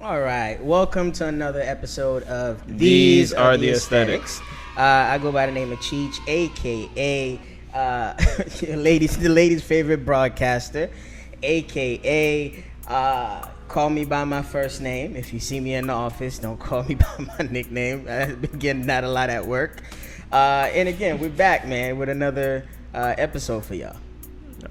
All right, welcome to another episode of These Are the Aesthetics. I go by the name of Cheech, aka the ladies' favorite broadcaster, aka call me by my first name. If you see me in the office, don't call me by my nickname. I've been getting that a lot at work. And again, we're back, man, with another episode for y'all.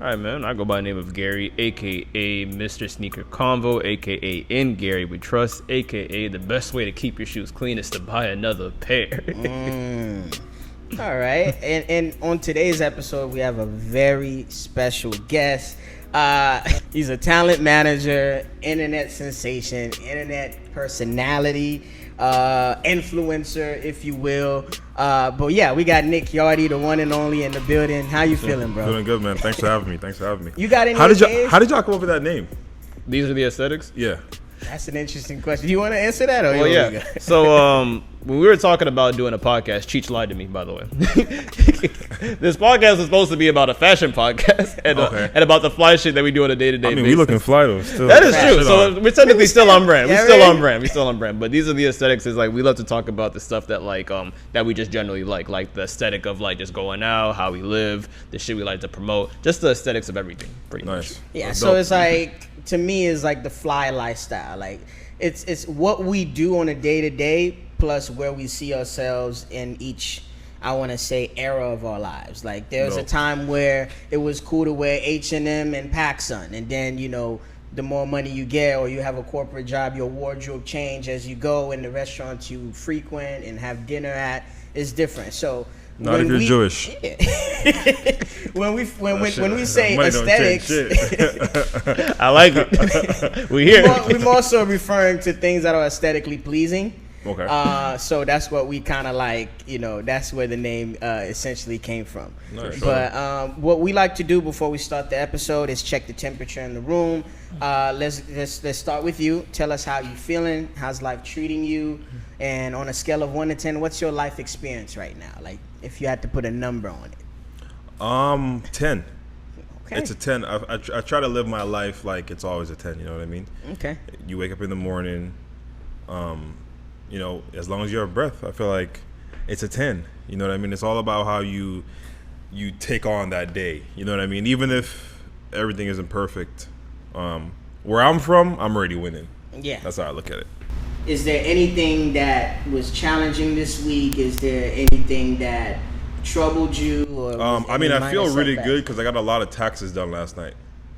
All right, man. I go by the name of Gary, a.k.a. Mr. Sneaker Convo, a.k.a. In Gary We Trust, a.k.a. the best way to keep your shoes clean is to buy another pair. All right. And on today's episode, we have a very special guest. He's a talent manager, internet sensation, internet personality, influencer, if you will. But yeah, we got Nick Yardy, the one and only, in the building. How you feeling, bro? Doing good, man. Thanks for having me. You got any? How did y'all come up with that name? These are the aesthetics? Yeah. That's an interesting question. Do you want to answer that? Or well, yeah. So when we were talking about doing a podcast, Cheech lied to me, by the way. This podcast is supposed to be about a fashion podcast and about the fly shit that we do on a day-to-day basis. We looking fly though. Still. That is true. So we're technically still on brand. We're still on brand. But these are the aesthetics. Is like we love to talk about the stuff that that we just generally like the aesthetic of like just going out, how we live, the shit we like to promote, just the aesthetics of everything, pretty much. Yeah. That's so dope. It's like, to me, is like the fly lifestyle. Like it's what we do on a day-to-day plus where we see ourselves in each, I want to say, era of our lives. Like there was a time where it was cool to wear H&M and PacSun, and then the more money you get or you have a corporate job, your wardrobe change as you go, and the restaurants you frequent and have dinner at is different. So not if you're Jewish. Yeah. when we say aesthetics, I like it. We're more so referring to things that are aesthetically pleasing. Okay. So that's what we kind of like, that's where the name essentially came from. Nice. But what we like to do before we start the episode is check the temperature in the room. Let's start with you. Tell us how you feeling. How's life treating you? And on a scale of 1 to 10, what's your life experience right now? Like, if you had to put a number on it. 10. Okay. It's a 10. I try to live my life like it's always a 10. You know what I mean? Okay. You wake up in the morning. As long as you have breath, I feel like it's a 10. You know what I mean? It's all about how you take on that day. You know what I mean? Even if everything isn't perfect, where I'm from, I'm already winning. Yeah. That's how I look at it. Is there anything that was challenging this week? Is there anything that troubled you? Or I feel really good because I got a lot of taxes done last night.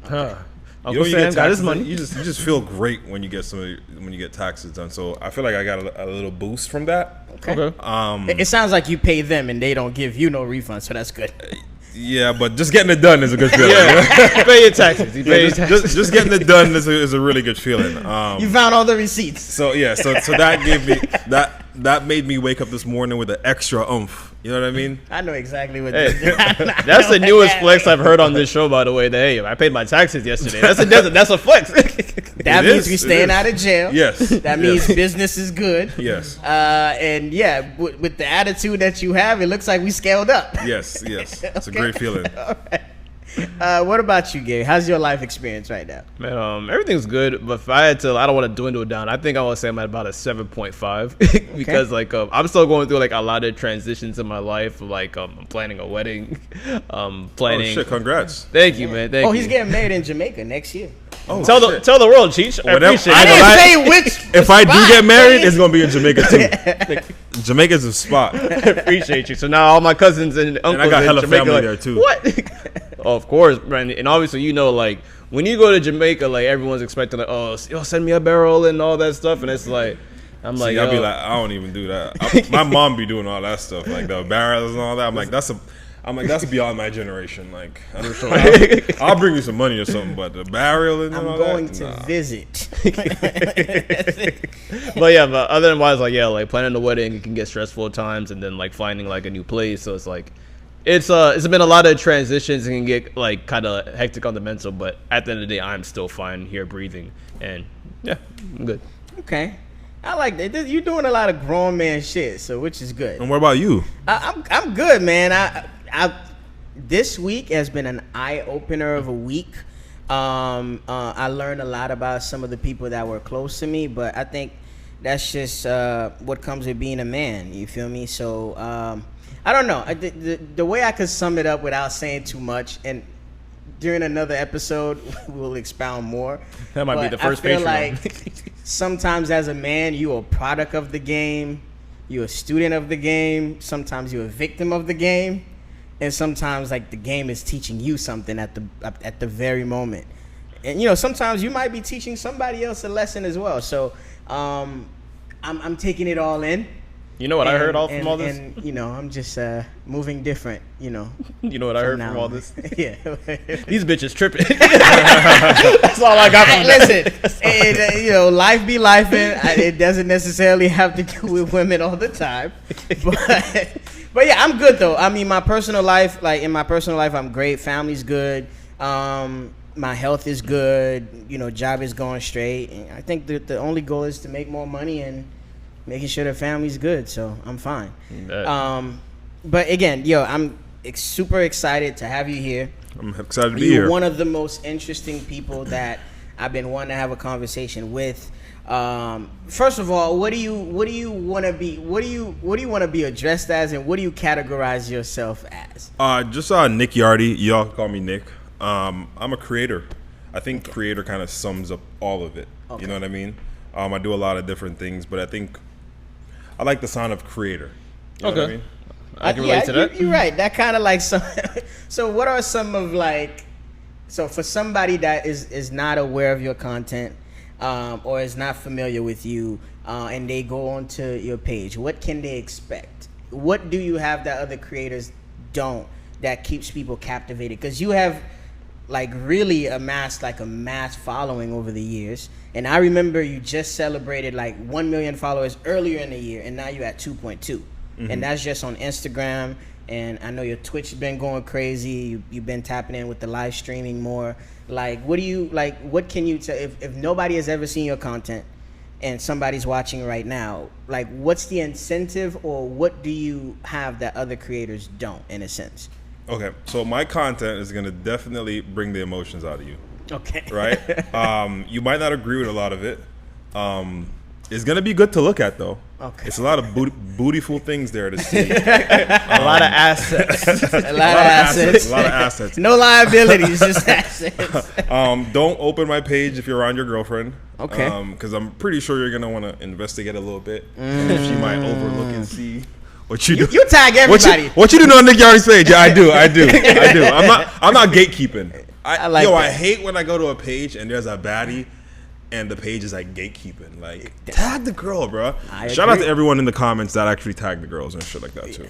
Uncle Sam got his money. You just feel great when you get taxes done. So I feel like I got a little boost from that. Okay. It sounds like you pay them and they don't give you no refund, so that's good. Yeah, but just getting it done is a good feeling. You pay your taxes. Just getting it done is a really good feeling. You found all the receipts. So that gave me that made me wake up this morning with an extra oomph. You know what I mean? I know exactly what that's the newest flex I've heard on this show, by the way. That, hey, I paid my taxes yesterday. That's a flex. That means we staying out of jail. Yes. That means business is good. Yes. And yeah, with the attitude that you have, it looks like we scaled up. Yes. It's a great feeling. All right. What about you, Gary? How's your life experience right now? Man, everything's good, but if I had to, I don't want to dwindle down. I think I want to say I'm at about a 7.5 because I'm still going through like a lot of transitions in my life. Like I'm planning a wedding, planning. Oh shit! Congrats! Thank you, man. Thank you. He's getting married in Jamaica next year. Oh, tell the world, Cheech. I appreciate it. I didn't say which. If I do get married, it's gonna be in Jamaica too. Jamaica's a spot. I appreciate you. So now all my cousins and uncles and I got hella in Jamaica family there too. What? Oh, of course, Brandon. And obviously, like when you go to Jamaica, like everyone's expecting like, oh, send me a barrel and all that stuff, and it's like, I'll be like, I don't even do that. My mom be doing all that stuff, like the barrels and all that. I'm like, that's beyond my generation. Like, I'll bring you some money or something, but the barrel and all that. I'm going to visit. But otherwise, like planning the wedding, it can get stressful at times, and then like finding like a new place. So it's like, it's been a lot of transitions and can get like kind of hectic on the mental. But at the end of the day, I'm still fine here, breathing, and yeah, I'm good. Okay. I like that. You're doing a lot of grown man shit, so which is good. And what about you? I'm good, man. I this week has been an eye opener of a week. I learned a lot about some of the people that were close to me, but I think that's just what comes with being a man. You feel me? So I don't know. The way I could sum it up without saying too much, and during another episode we'll expound more. That might be the first I feel Patreon. like sometimes as a man, you're a product of the game. You're a student of the game. Sometimes you're a victim of the game, and sometimes like the game is teaching you something at the very moment. And you know, sometimes you might be teaching somebody else a lesson as well. So I'm taking it all in. You know what I heard from all this? And you know, I'm just moving different. You know. You know what I heard from all this? Yeah. These bitches tripping. That's all I got from that. Listen, you know, life be life, and it doesn't necessarily have to do with women all the time. But yeah, I'm good though. I mean, my personal life, I'm great. Family's good. My health is good. You know, job is going straight. And I think the only goal is to make more money and making sure the family's good. So I'm fine. But again, I'm super excited to have you here. I'm excited to be here. You're one of the most interesting people that I've been wanting to have a conversation with. First of all, what do you want to be? What do you want to be addressed as, and what do you categorize yourself as? Just Nick Yardy. Y'all call me Nick. I'm a creator. I think creator kind of sums up all of it. Okay. You know what I mean? I do a lot of different things, but I think I like the sound of creator. You know what I mean? I can relate to that. You're right. That kind of like some. So what are some of like? So for somebody that is not aware of your content, or is not familiar with you, and they go onto your page, what can they expect? What do you have that other creators don't that keeps people captivated? Because you have like really amassed like a mass following over the years, and I remember you just celebrated like 1 million followers earlier in the year, and now you're at 2.2, and that's just on Instagram. And I know your Twitch has been going crazy. You've been tapping in with the live streaming more. Like, what do you like? What can you tell if nobody has ever seen your content and somebody's watching right now? Like, what's the incentive, or what do you have that other creators don't, in a sense? Okay, so my content is gonna definitely bring the emotions out of you. Okay. Right? You might not agree with a lot of it. It's gonna be good to look at, though. Okay. It's a lot of bootyful things there to see. A lot of assets. A lot of assets. No liabilities, just assets. Don't open my page if you're around your girlfriend. Okay. Because I'm pretty sure you're gonna want to investigate a little bit, and if she might overlook and see what you do. You tag everybody. What you do on Nick Yardy's page? Yeah, I do. I'm not gatekeeping. I hate when I go to a page and there's a baddie, and the page is like gatekeeping. Like, tag the girl, bro. Shout out to everyone in the comments that actually tag the girls and shit like that too.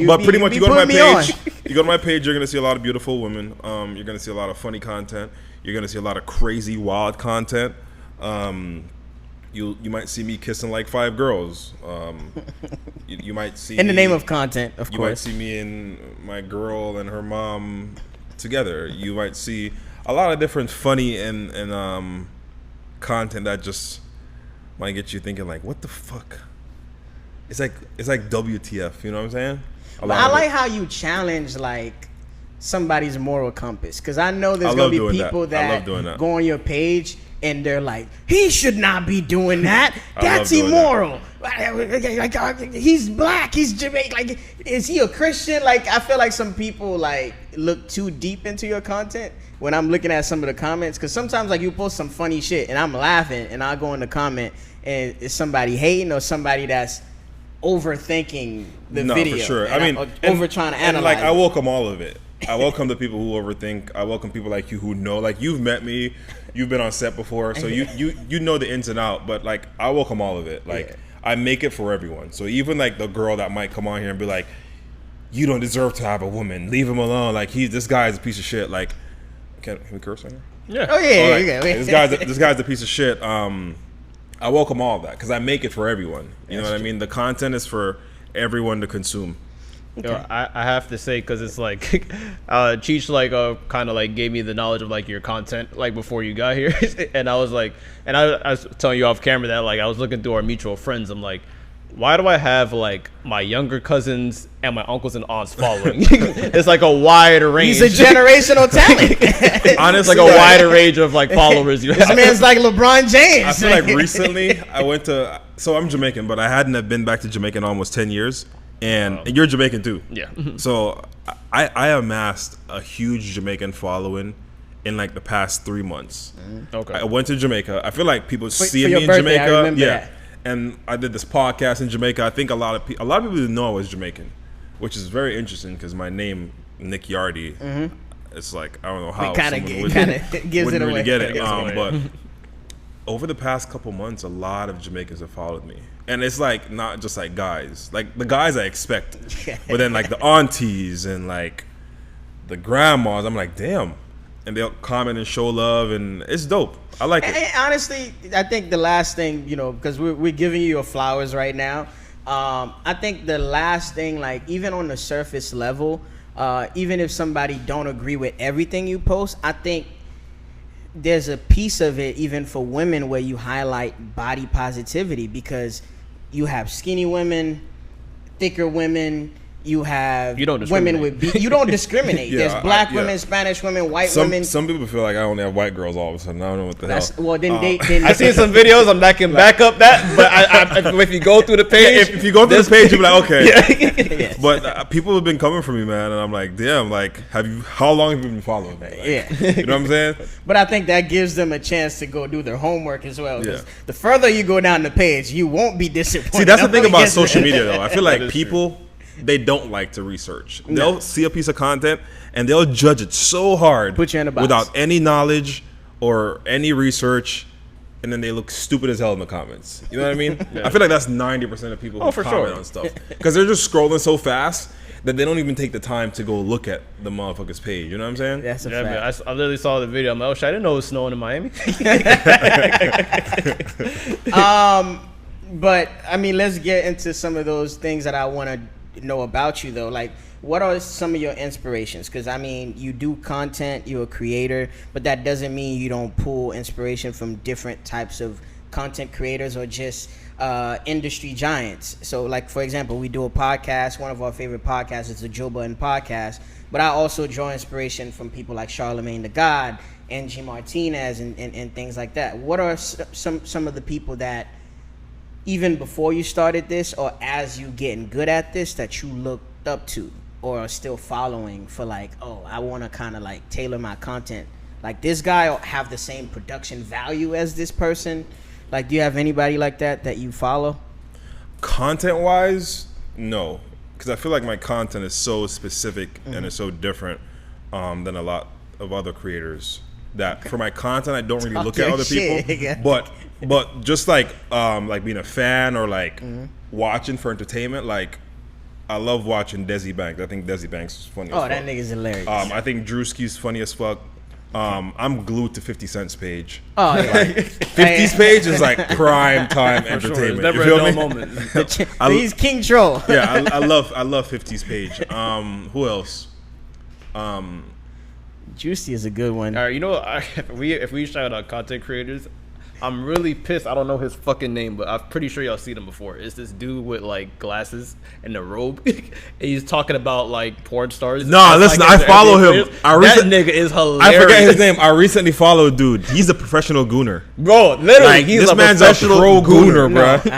But pretty much, you go to my page. You go to my page. You're gonna see a lot of beautiful women. You're gonna see a lot of funny content. You're gonna see a lot of crazy, wild content. You might see me kissing like 5 girls. You might see in the name of content, of course. You might see me and my girl and her mom together. You might see a lot of different funny and content that just might get you thinking like, what the fuck? It's like WTF, you know what I'm saying? I like how you challenge like somebody's moral compass, because I know there's gonna be people that go on your page and they're like, he should not be doing that. That's immoral. He's black. He's Jamaican. Like, is he a Christian? Like, I feel like some people like look too deep into your content when I'm looking at some of the comments, because sometimes like you post some funny shit and I'm laughing, and I'll go in the comment and it's somebody hating or somebody that's overthinking the video. For sure. I mean, over trying to analyze. Like, I welcome all of it. I welcome the people who overthink. I welcome people like you who know. Like, you've met me, you've been on set before, so you know the ins and out. But like, I welcome all of it. Like, I make it for everyone. So even like the girl that might come on here and be like, "You don't deserve to have a woman. Leave him alone. Like, this guy is a piece of shit." Like, can we curse on here? Yeah. Oh yeah. This guy's a piece of shit. I welcome all of that because I make it for everyone. You know what I mean? The content is for everyone to consume. Okay. I have to say, because it's like Cheech like kind of like gave me the knowledge of like your content like before you got here, and I was like, and I was telling you off camera that like I was looking through our mutual friends. I'm like, why do I have like my younger cousins and my uncles and aunts following? It's like a wide range. He's a generational talent. Honestly, like a wider range of like followers. This man's like LeBron James. I feel like recently I went to. So I'm Jamaican, but I hadn't have been back to Jamaica in almost 10 years. And you're Jamaican too. Yeah. So I amassed a huge Jamaican following in like the past 3 months. Okay. I went to Jamaica. I feel like people see for me your in birthday, Jamaica. I remember that. And I did this podcast in Jamaica. I think a lot of people didn't know I was Jamaican, which is very interesting because my name Nick Yardy. It's like I don't know how Kind someone of gives it wouldn't away. really get it. But over the past couple months, a lot of Jamaicans have followed me, and it's like not just like guys, like the guys I expect, but then like the aunties and like the grandmas. I'm like, damn, and they'll comment and show love, and it's dope. I like it. And honestly, I think the last thing, because we're giving you your flowers right now. I think the last thing, like even on the surface level, even if somebody don't agree with everything you post, I think there's a piece of it even for women where you highlight body positivity, because you have skinny women, thicker women. You have women with you don't discriminate. Yeah, There's black women, Spanish women, white women. Some people feel like I only have white girls all of a sudden. I don't know what the hell. Well, then I seen some videos. I'm not can back up that, but if you go through the page, if you go through the page, you'll be like, okay. Yes. But people have been coming for me, man, and I'm like, damn. Like, how long have you been following me? Like, Yeah. You know what I'm saying? But I think that gives them a chance to go do their homework as well. 'Cause Yeah. the further you go down the page, you won't be disappointed. See, that's the thing about Yes. social media, though. I feel like people, they don't like to research. They'll see a piece of content and they'll judge it so hard, Put you in a box. without any knowledge or any research, and then they look stupid as hell in the comments. You know what I mean? I feel like that's 90% of people who for comment sure. on stuff, because they're just scrolling so fast that they don't even take the time to go look at the motherfucker's page. You know what I'm saying? That's a Yeah, fact. man, I literally saw the video. I'm like, oh shit, I didn't know it was snowing in Miami. But I mean, let's get into some of those things that I want to know about you, though. Like, what are some of your inspirations? Because I mean, you do content, you're a creator, but that doesn't mean you don't pull inspiration from different types of content creators or just industry giants. So, like, for example, we do a podcast. One of our favorite podcasts is the Joe Budden podcast. But I also draw inspiration from people like Charlemagne the God, Angie Martinez, and things like that. What are some of the people that, even before you started this or as you getting good at this, that you looked up to or are still following for, like, oh, I want to kind of like tailor my content like this guy or have the same production value as this person? Like, do you have anybody like that you follow? Content wise, no, because I feel like my content is so specific and it's so different than a lot of other creators, that for my content I don't really look at other people. But just like being a fan or like watching for entertainment, like I love watching Desi Banks. I think Desi Banks is funny as fuck. That nigga's hilarious. I think Drewski's funny as fuck. I'm glued to 50 Cent's page. Oh, yeah. 50's page is like prime time entertainment. Never You a feel dull me? moment. He's King Troll. Yeah, I love 50's page. Who else? Juicy is a good one. All right, you know, if we shout out content creators, I'm really pissed. I don't know his fucking name, but I'm pretty sure y'all seen him before. It's this dude with like glasses and a robe. And he's talking about like porn stars. Nah, listen, I follow him. That nigga is hilarious. I forget his name. I recently followed dude. He's a professional gooner. Bro, literally, Like, he's this a man's a professional pro gooner, No, bro.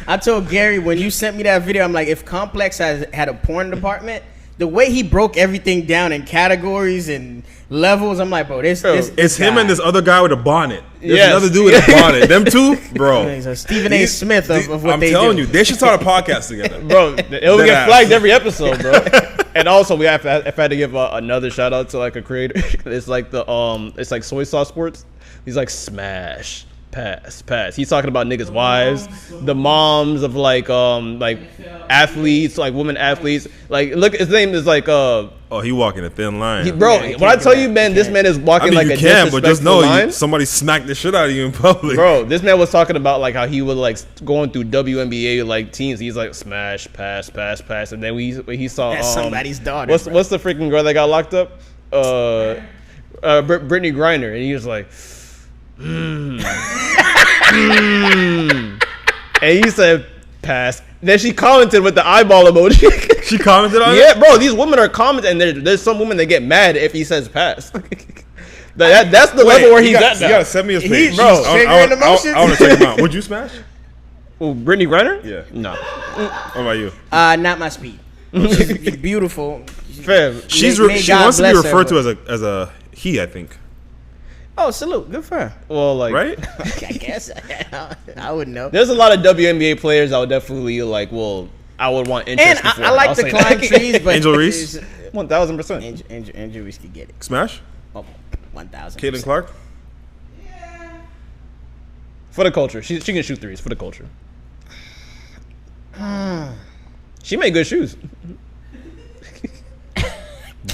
I told Gary when you sent me that video, I'm like, if Complex had a porn department, the way he broke everything down in categories and levels, I'm like, bro, this It's him guy. and this other guy with a bonnet. There's Yes. another dude with a bonnet. Them two, bro. He's a Stephen A. Smith of what I'm they telling do. you, they should start a podcast together. Bro, it'll Dead get ass. flagged every episode, bro. And also, if I had to give another shout out to like a creator, it's like it's like Soy Sauce Sports. He's like smash, pass. He's talking about niggas' wives, the moms of like athletes, like women athletes. Like, look, his name is like Oh, he walking a thin line. bro. Yeah, you When I can't tell do you, that. man, You this can't. man is walking I mean, like you a can, but just disrespectful know line. somebody smacked the shit out of you in public. Bro, this man was talking about like how he was like going through WNBA like teams. He's like smash, pass, and then he saw That's somebody's daughter, What's bro. what's the freaking girl that got locked up? Brittany Griner, and he was like, and he said, Pass. Then she commented with the eyeball emoji. She commented on it? Yeah, bro. These women are commenting, and there's some women that get mad if he says pass. That's the level where he's at now. You gotta send me his page. Bro, I want to check him out. Would you smash? Oh, Brittany Griner? Yeah. No. What about you? Not my speed. She's beautiful. Fam. She wants to be referred to as a he, I think. Oh, salute. Good for her. Well, like, right? I guess. I wouldn't know. There's a lot of WNBA players I would definitely like. Well, I would want interest. And I like to climb trees, but Angel Reese? 1000%. Angel Reese could get it. Smash? Oh, 1,000. Caitlin Clark? For the culture, she can shoot threes for the culture. She made good shoes.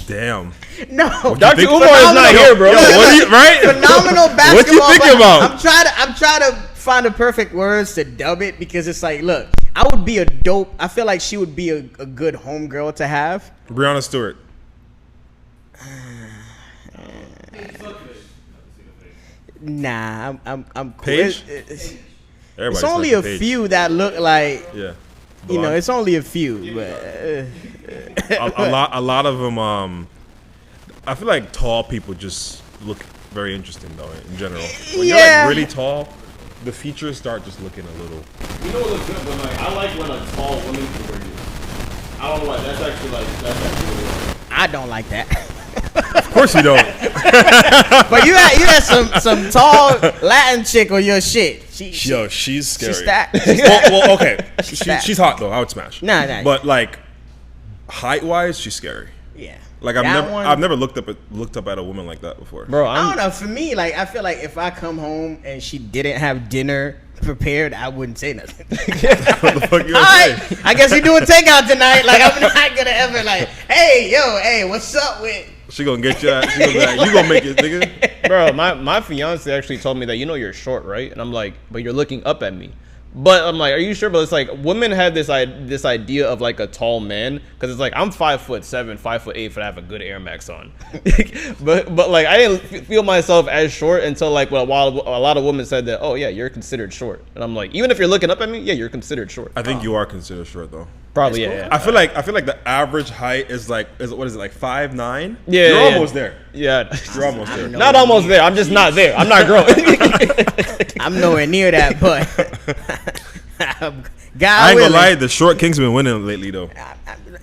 Damn. No, Dr. Umar is not here, bro. Right? Phenomenal basketball. What you thinking about? I'm trying to find the perfect words to dub it because it's like, look, I would be a dope. I feel like she would be a good homegirl to have. Breonna Stewart. Nah, I'm cool. Paige? It's only a few that look like. Yeah. You know, it's only a few, but a lot of them. I feel like tall people just look very interesting though in general. When you're like really tall, the features start just looking a little. You know what looks good, but like I like when a tall woman can wear you. I don't know why. That's actually really I don't like that. Of course you don't. But you had some tall Latin chick on your shit. She's scary. She's stacked. Well, okay. She's hot though. I would smash. Nah. But like height wise, she's scary. Yeah. Like I've never looked up at a woman like that before. Bro, I don't know. For me, like I feel like if I come home and she didn't have dinner prepared, I wouldn't say nothing. What the fuck you All gonna right, say? I guess we doing takeout tonight. Like I'm not gonna ever like, hey, what's up with? She gonna get you. She gonna be like, you gonna make it, nigga. Bro, my fiance actually told me that you're short, right? And I'm like, but you're looking up at me. But I'm like, are you sure? But it's like women have this idea of like a tall man because it's like I'm 5'7", 5'8" for to have a good Air Max on. but like I didn't feel myself as short until like while a lot of women said that, oh yeah, you're considered short. And I'm like, even if you're looking up at me, yeah, you're considered short. I think you are considered short though. Probably Cool. yeah. I feel like the average height is like what is it like 5'9"? Yeah, you're yeah. almost there. Yeah, You're almost there. not almost there. I'm just not there. I'm not growing. I'm nowhere near that, but I ain't gonna lie, the short kings been winning lately though.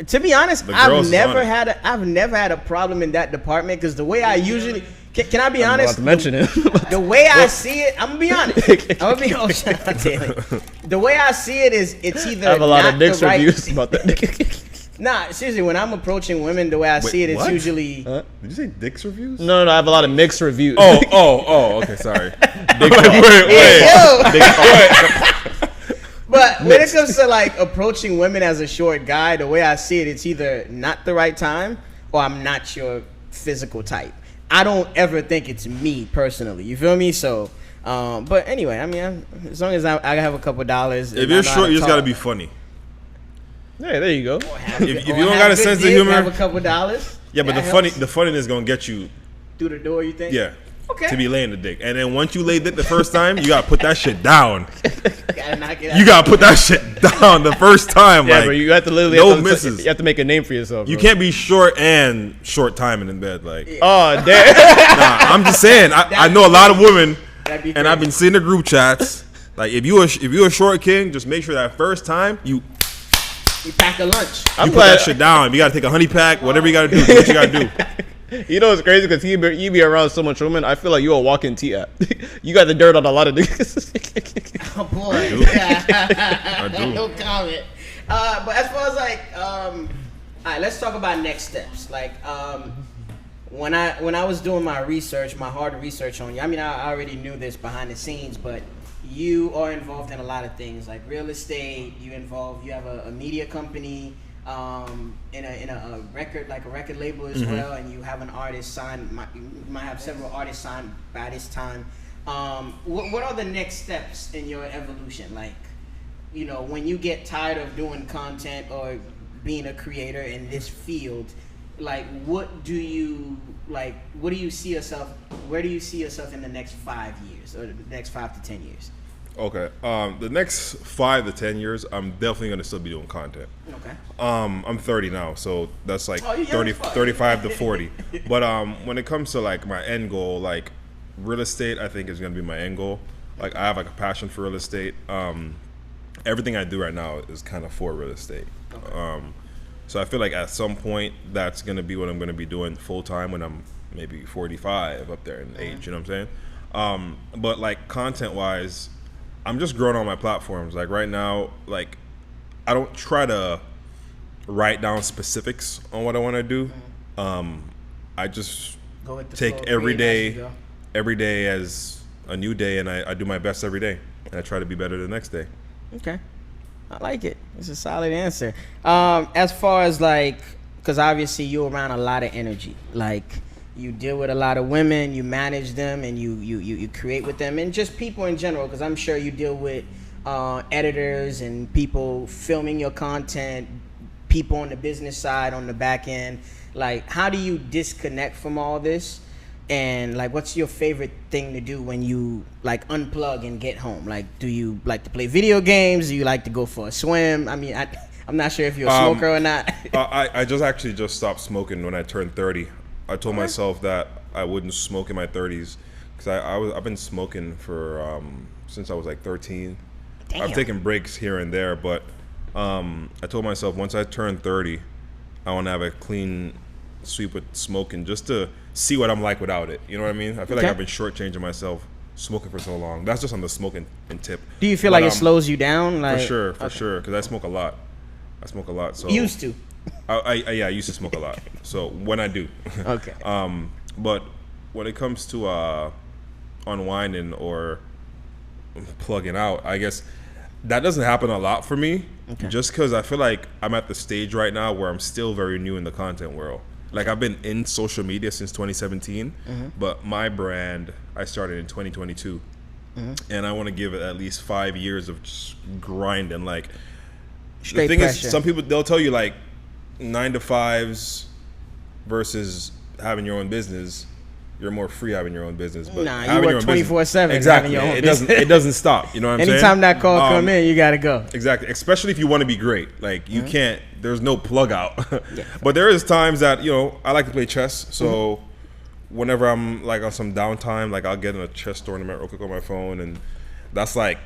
To be honest, The I've girls never on it. had a problem in that department because the way I usually can I be honest? I'm about to mention it. The way I see it, I'm gonna be honest. Shout out Taylor. The way I see it is, it's either I have a lot not of Knicks the right, reviews about that. Nah, seriously, when I'm approaching women, the way I see it, it's what? usually. Did you say Dick's reviews? No, I have a lot of mixed reviews. Oh, okay, sorry. Hey, yo. Wait. But when it comes to like approaching women as a short guy, the way I see it, it's either not the right time or I'm not your physical type. I don't ever think it's me personally. You feel me? So, but anyway, I mean, as long as I have a couple dollars. If you're short, you just gotta be funny. Yeah, there you go. If you don't got a sense of humor, have a couple dollars. yeah, but the funniness gonna get you. Through the door, you think? Yeah. Okay. To be laying the dick, and then once you lay dick the first time, you gotta put that shit down. Gotta knock it out. You gotta put that shit down the first time. Yeah, like, bro, you have to literally no misses. You have to make a name for yourself. You bro. can't be short and short timing in bed. Like, Oh damn! nah, I'm just saying. I know a lot of women, That'd be and I've been seeing the group chats. Like, if you a short king, just make sure that first time you pack a lunch. I'm put that shit down. You gotta take a honey pack. Whatever you gotta do, what you gotta do. You know what's crazy? Because you be around so much women, I feel like you a walking T-app. You got the dirt on a lot of niggas. Oh boy. I do. No comment. But as far as like, all right, let's talk about next steps. Like, when I was doing my research, my hard research on you. I mean, I already knew this behind the scenes, but you are involved in a lot of things, like real estate. You have a media company. In a record, like a record label as well, and you have an artist signed. You might have several artists signed by this time. What are the next steps in your evolution? Like, you know, when you get tired of doing content or being a creator in this field, like, where do you see yourself in the next 5 years or the next 5 to 10 years? Okay. The next 5 to 10 years, I'm definitely gonna still be doing content. Okay. I'm 30 now, so that's like you're 30, young as fuck. 35 to 40. But when it comes to like my end goal, like real estate, I think is gonna be my end goal. Like I have like a passion for real estate. Everything I do right now is kind of for real estate. Okay. So I feel like at some point that's gonna be what I'm gonna be doing full time when I'm maybe 45 up there in age. You know what I'm saying? But like content wise, I'm just growing on my platforms. Like right now, like I don't try to write down specifics on what I want to do. I just Go with the take flow, every breathe as you day, go. every day as a new day, and I do my best every day, and I try to be better the next day. Okay. I like it. It's a solid answer. As far as like, because obviously you're around a lot of energy. Like you deal with a lot of women, you manage them, and you create with them, and just people in general. Because I'm sure you deal with editors and people filming your content, people on the business side, on the back end. Like, how do you disconnect from all this? And like, what's your favorite thing to do when you like unplug and get home? Like, do you like to play video games? Do you like to go for a swim? I mean, I'm not sure if you're a smoker or not. I just stopped smoking when I turned 30. I told myself that I wouldn't smoke in my 30s because I've been smoking for since I was like 13. Damn. I've taken breaks here and there, but I told myself once I turn 30, I want to have a clean sweep with smoking just to see what I'm like without it. You know what I mean? I feel like I've been shortchanging myself smoking for so long. That's just on the smoking and tip. Do you feel like it slows you down? Like, For sure, because I smoke a lot. So used to. I used to smoke a lot. So when I do, Okay. but when it comes to unwinding or plugging out, I guess that doesn't happen a lot for me. Okay. Just because I feel like I'm at the stage right now where I'm still very new in the content world. Like I've been in social media since 2017, but my brand I started in 2022, and I want to give it at least 5 years of just grinding. Like Straight the thing pressure. is, some people they'll tell you like 9 to 5s versus having your own business. You're more free having your own business, but Nah, you having work your own business- 24/7 Exactly, having your own it doesn't stop. You know what I'm saying? Anytime that call come in, you gotta go. Exactly, especially if you want to be great. Like you can't. There's no plug out. But there is times that I like to play chess. So whenever I'm like on some downtime, like I'll get in a chess tournament real quick on my phone, and that's like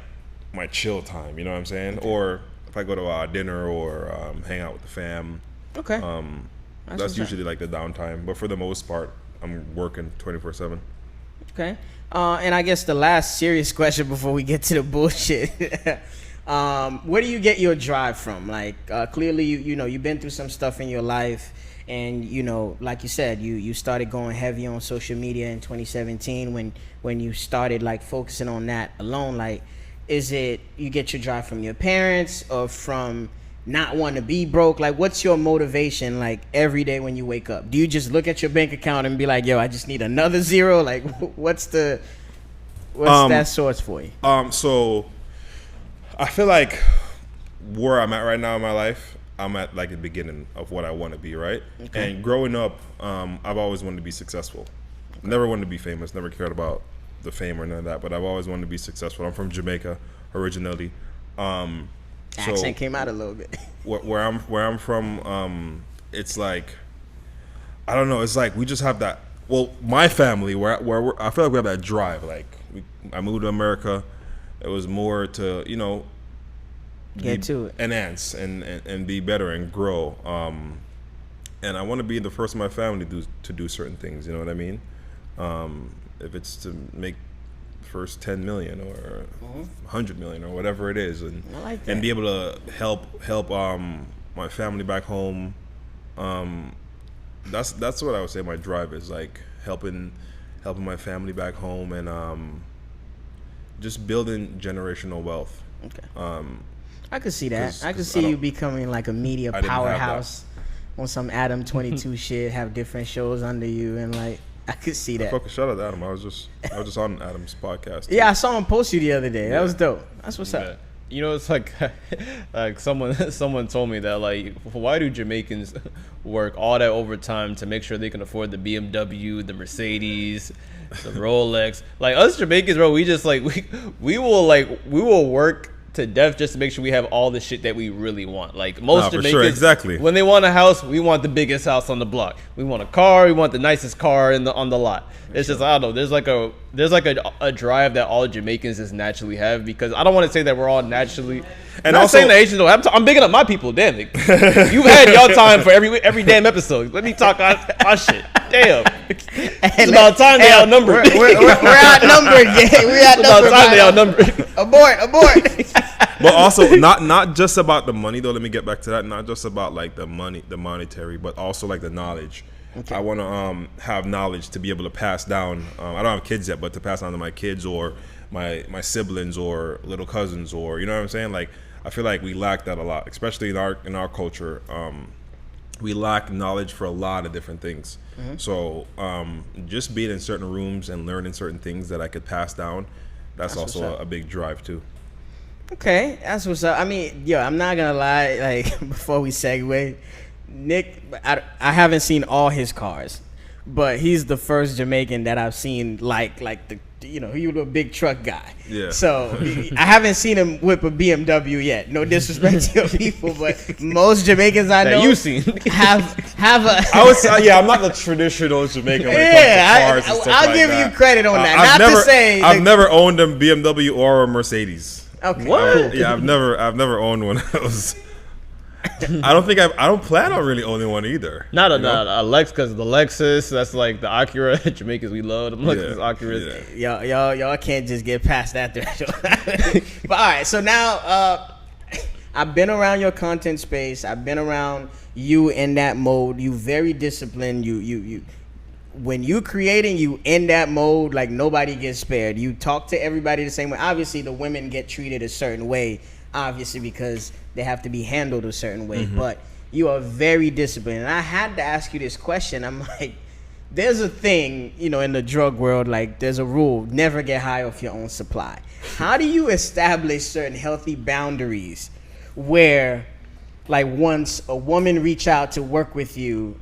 my chill time. You know what I'm saying? Or if I go to dinner or hang out with the fam, Okay. that's usually like the downtime. But for the most part, I'm working 24/7. Okay. And I guess the last serious question before we get to the bullshit. Where do you get your drive from? Like, clearly, you've been through some stuff in your life, and like you said, you started going heavy on social media in 2017 when you started like focusing on that alone. Like, is it you get your drive from your parents or from not want to be broke? Like, what's your motivation like every day when you wake up? Do you just look at your bank account and be like, yo, I just need another zero? Like, what's that source for you? So I feel like where I'm at right now in my life, I'm at like the beginning of what I want to be, right? Okay. And growing up, I've always wanted to be successful. Never wanted to be famous, never cared about the fame or none of that, but I've always wanted to be successful. I'm from Jamaica originally. Accent came out a little bit. Where I'm from, it's like, I don't know. It's like we just have that. Well, my family, I feel like we have that drive. Like I moved to America, it was more to Get to it. enhance and be better and grow. And I want to be the first in my family to do certain things. You know what I mean? If it's to make first 10 million or 100 million or whatever it is, and I like that. and be able to help my family back home. That's what I would say my drive is, like helping my family back home and just building generational wealth. Okay. I could see that. I could 'cause see you becoming like a media I didn't have that. powerhouse on some Adam 22 shit, have different shows under you, and like I could see that. Fucking shout out to Adam. I was just on Adam's podcast. Yeah, I saw him post you the other day. That was dope. That's what's up. You know, it's like someone told me that, like, why do Jamaicans work all that overtime to make sure they can afford the BMW, the Mercedes, the Rolex? Like, us Jamaicans, bro, we just like we will work to death just to make sure we have all the shit that we really want. Like, most Jamaicans, sure, exactly. When they want a house, we want the biggest house on the block. We want a car, we want the nicest car on the lot. It's just, I don't know, there's like a drive that all Jamaicans just naturally have, because I don't want to say that we're all naturally, and I'm not saying the Asians don't. I'm bigging up my people. Damn it, you've had your time for every damn episode. Let me talk our shit. Damn, it's about time they outnumbered. We're outnumbered. We're outnumbered. Abort. But also not just about the money though. Let me get back to that. Not just about like the money, the monetary, but also like the knowledge. Okay. I want to have knowledge to be able to pass down. I don't have kids yet, but to pass on to my kids or my siblings or little cousins, or you know what I'm saying. Like, I feel like we lack that a lot, especially in our culture. We lack knowledge for a lot of different things. Mm-hmm. So just being in certain rooms and learning certain things that I could pass down, that's also a big drive too. Okay, that's what's up. I mean, yo, I'm not gonna lie. Like, before we segue, Nick, I haven't seen all his cars, but he's the first Jamaican that I've seen like the, you know, he was a big truck guy. Yeah. So I haven't seen him whip a BMW yet. No disrespect to your people, but most Jamaicans I know that you've seen have a. I would say, yeah, I'm not the traditional Jamaican when it comes to cars and stuff I'll give you credit on that. I've never owned a BMW or a Mercedes. Okay. What? Cool. Yeah, I've never owned one of those. I don't plan on really owning one either. Not a Lex, because the Lexus, that's like the Acura. Jamaicans, we love them Lexus Acuras. Yeah. Y'all can't just get past that threshold. But all right, so now I've been around your content space. I've been around you in that mode. You very disciplined. You when you creating, you in that mode, like nobody gets spared. You talk to everybody the same way. Obviously, the women get treated a certain way, obviously, because they have to be handled a certain way. Mm-hmm. But you are very disciplined. And I had to ask you this question. I'm like, there's a thing, you know, in the drug world, like there's a rule, never get high off your own supply. How do you establish certain healthy boundaries where, like, once a woman reach out to work with you,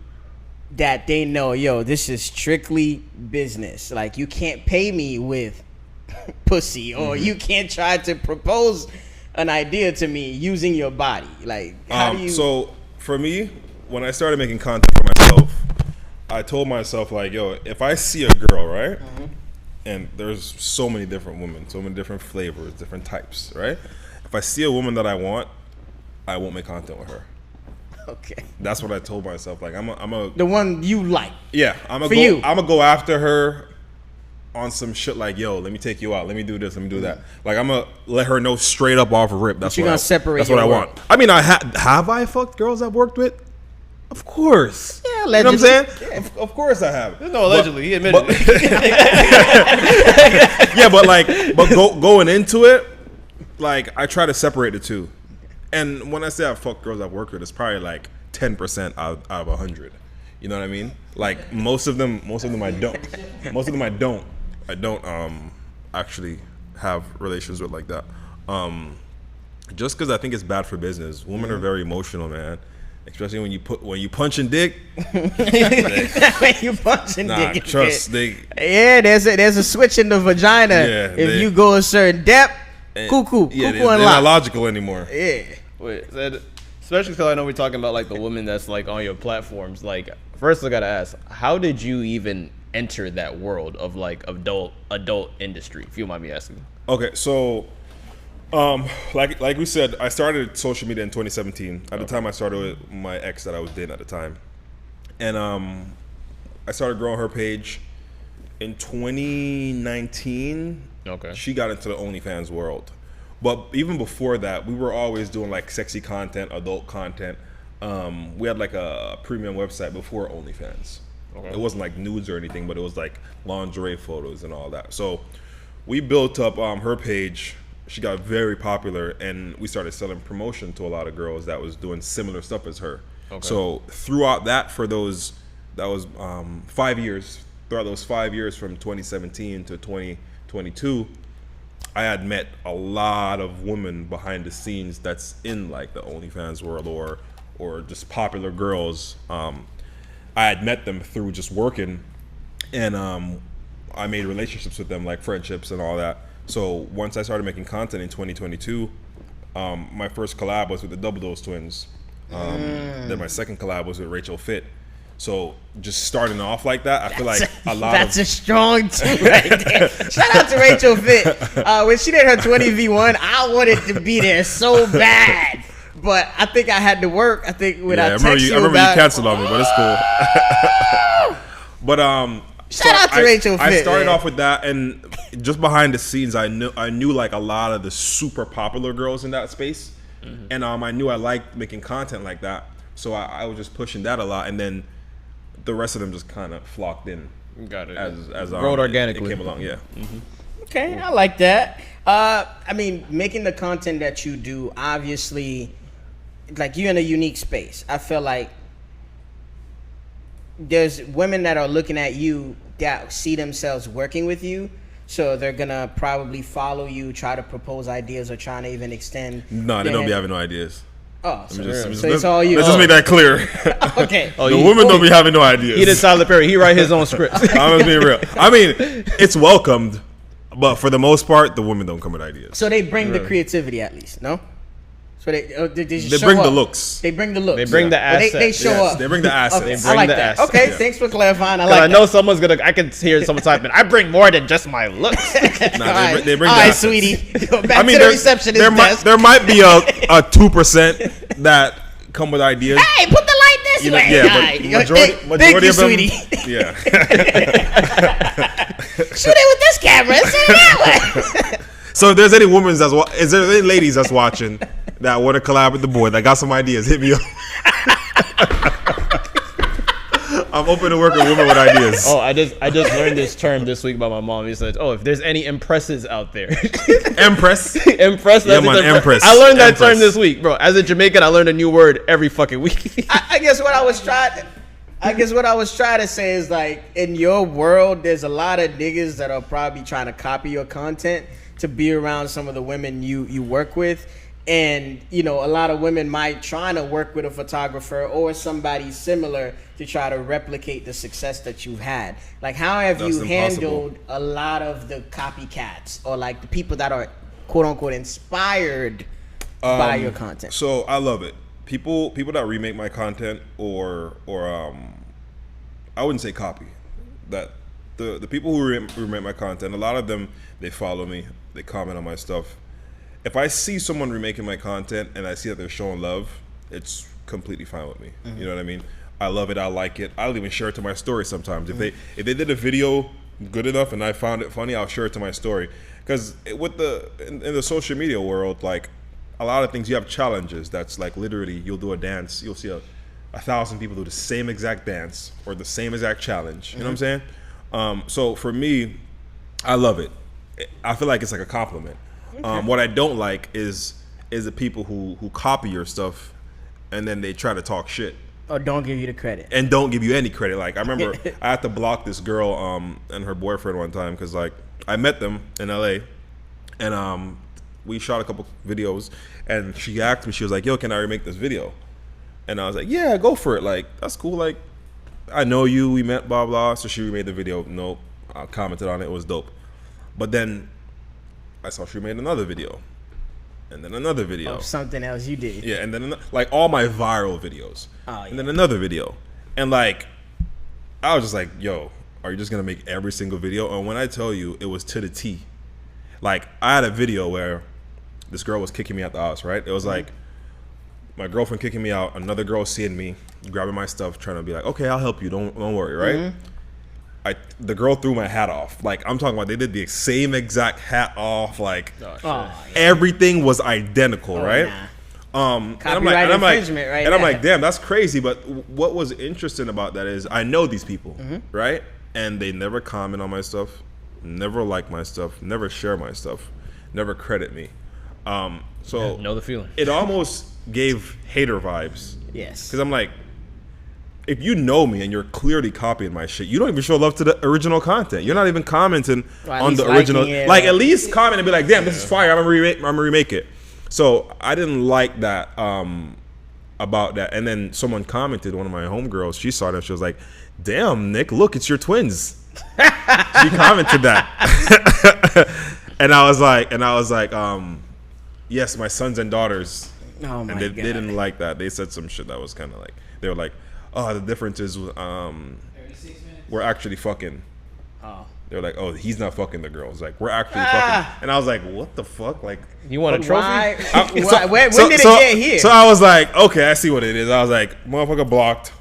that they know, yo, this is strictly business. Like, you can't pay me with pussy, or you can't try to propose an idea to me using your body. Like, how do you? So for me, when I started making content for myself, I told myself, like, yo, if I see a girl, right, and there's so many different women, so many different flavors, different types, right? If I see a woman that I want, I won't make content with her. Okay. That's what I told myself. Like, I'm a the one you like. Yeah, I'm gonna go after her on some shit like, yo, let me take you out, let me do this, let me do that. Like, I'm gonna let her know straight up off a rip. That's what That's what I want. I mean, have I fucked girls I've worked with? Of course. Yeah, allegedly. You know what I'm saying? Yeah. Of course I have. No, allegedly. He admitted it. Yeah, but going into it, like, I try to separate the two. And when I say I fuck girls I've worked with, it's probably like 10% out of 100. You know what I mean? Like, most of them I don't. Most of them I don't actually have relations with like that. Just because I think it's bad for business. Women are very emotional, man. Especially when you punch and dick. When you punch and dick. Trust yeah, there's a switch in the vagina. Yeah, if you go a certain depth. Cuckoo they're not logical anymore. Yeah. Wait, especially because I know we're talking about like the woman that's like on your platforms. Like, first I gotta ask, how did you even enter that world of like adult industry? If you don't mind me asking. Okay, so like we said, I started social media in 2017. At the time, I started with my ex that I was dating at the time, and I started growing her page in 2019. Okay. She got into the OnlyFans world. But even before that, we were always doing like sexy content, adult content. We had like a premium website before OnlyFans. Okay. It wasn't like nudes or anything, but it was like lingerie photos and all that. So we built up her page. She got very popular, and we started selling promotion to a lot of girls that was doing similar stuff as her. Okay. So throughout that, that was 5 years. Throughout those 5 years from 2017 to 2022, I had met a lot of women behind the scenes that's in like the OnlyFans world or just popular girls. I had met them through just working, and I made relationships with them, like friendships and all that. So once I started making content in 2022, my first collab was with the Double Dose Twins. Then my second collab was with Rachel Fit. So just starting off like that, I feel like a lot that's a strong team right there. Shout out to Rachel Fit. When she did her 20v1, I wanted to be there so bad. But I think I had to work. I think when I remember you canceled on me, but it's cool. But shout out to Rachel Fit. I started off with that, and just behind the scenes, I knew like a lot of the super popular girls in that space, and I knew I liked making content like that. So I was just pushing that a lot, and then the rest of them just kind of flocked in. Got it. As growed organically. It came along, yeah. Okay, I like that. I mean, making the content that you do, obviously, like you're in a unique space. I feel like there's women that are looking at you that see themselves working with you, so they're gonna probably follow you, try to propose ideas, or trying to even extend. No, they don't be having no ideas. Oh, so it's all you. Let's just make that clear. Okay. The women don't be having no ideas. He did Tyler Perry. He write his own scripts. I'm just being real. I mean, it's welcomed, but for the most part, the women don't come with ideas. So they bring the creativity at least, no? So they just bring show the up. looks. They bring the looks. They bring the assets. They show up. They bring the assets. Okay, They I bring like the that. assets. Okay, Yeah. thanks for clarifying. I I like know that. someone's gonna. I can hear someone typing. I bring more than just my looks. They bring All the right, assets. sweetie. Go back to the receptionist desk. There might be a 2% that come with ideas. Hey, put the light this way. Yeah, All but right. majority Thank you, of them, sweetie. yeah. Shoot it with this camera. Shoot it that way. So if there's any is there any ladies that's watching that want to collab with the boy that got some ideas, hit me up. I'm open to working with women with ideas. Oh, I just learned this term this week by my mom. He said, "Oh, if there's any empresses out there, Empress. Empress." Yeah, man, Empress. I learned that Empress. term this week, bro. As a Jamaican, I learned a new word every fucking week. I guess what I was trying to say is, like, in your world, there's a lot of niggas that are probably trying to copy your content to be around some of the women you work with. And, you know, a lot of women might try to work with a photographer or somebody similar to try to replicate the success that you've had. Like, how have you handled a lot of the copycats or, like, the people that are, quote unquote, inspired by your content? So I love it. People that remake my content or I wouldn't say copy. That the people who remake my content, a lot of them, they follow me, they comment on my stuff. If I see someone remaking my content and I see that they're showing love, it's completely fine with me. You know what I mean? I love it. I like it. I'll even share it to my story sometimes. If they did a video good enough and I found it funny, I'll share it to my story. Because with in the social media world, like a lot of things, you have challenges. That's like literally you'll do a dance, you'll see 1,000 people do the same exact dance or the same exact challenge. You know what I'm saying? So for me, I love it. I feel like it's like a compliment. What I don't like is the people who copy your stuff and then they try to talk shit. Or don't give you the credit. And don't give you any credit. Like, I remember I had to block this girl and her boyfriend one time because, like, I met them in LA and we shot a couple videos and she asked me, she was like, yo, can I remake this video? And I was like, yeah, go for it. Like, that's cool. Like, I know you, we met, blah, blah. So she remade the video. Nope. I commented on it. It was dope. But then I saw she made another video. And then another video. Of something else you did. Yeah, and then like all my viral videos. Oh, yeah. And then another video. And like, I was just like, yo, are you just going to make every single video? And when I tell you, it was to the T. Like, I had a video where this girl was kicking me out the house, right? It was like my girlfriend kicking me out, another girl seeing me, grabbing my stuff, trying to be like, okay, I'll help you. Don't worry, right? The girl threw my hat off. Like, I'm talking about, they did the same exact hat off. Like, everything was identical, right? Nah. Copyright infringement, right? And I'm like, damn, that's crazy. But what was interesting about that is I know these people, right? And they never comment on my stuff, never like my stuff, never share my stuff, never credit me. So know the feeling. It almost gave hater vibes. Yes. Because I'm like, if you know me and you're clearly copying my shit, you don't even show love to the original content. You're not even commenting on the original. Like, at least comment and be like, damn, this is fire. I'm gonna remake it. So I didn't like that about that. And then someone commented, one of my homegirls, she saw that. She was like, damn, Nick, look, it's your twins. She commented that. and I was like, yes, my sons and daughters. Oh my and God. They didn't like that. They said some shit that was kind of like, they were like, oh, the difference is we're actually fucking. Oh. They were like, oh, he's not fucking the girls. Like, we're actually fucking. And I was like, what the fuck? Like, you want a trophy? When did it get here? So I was like, okay, I see what it is. I was like, motherfucker, blocked.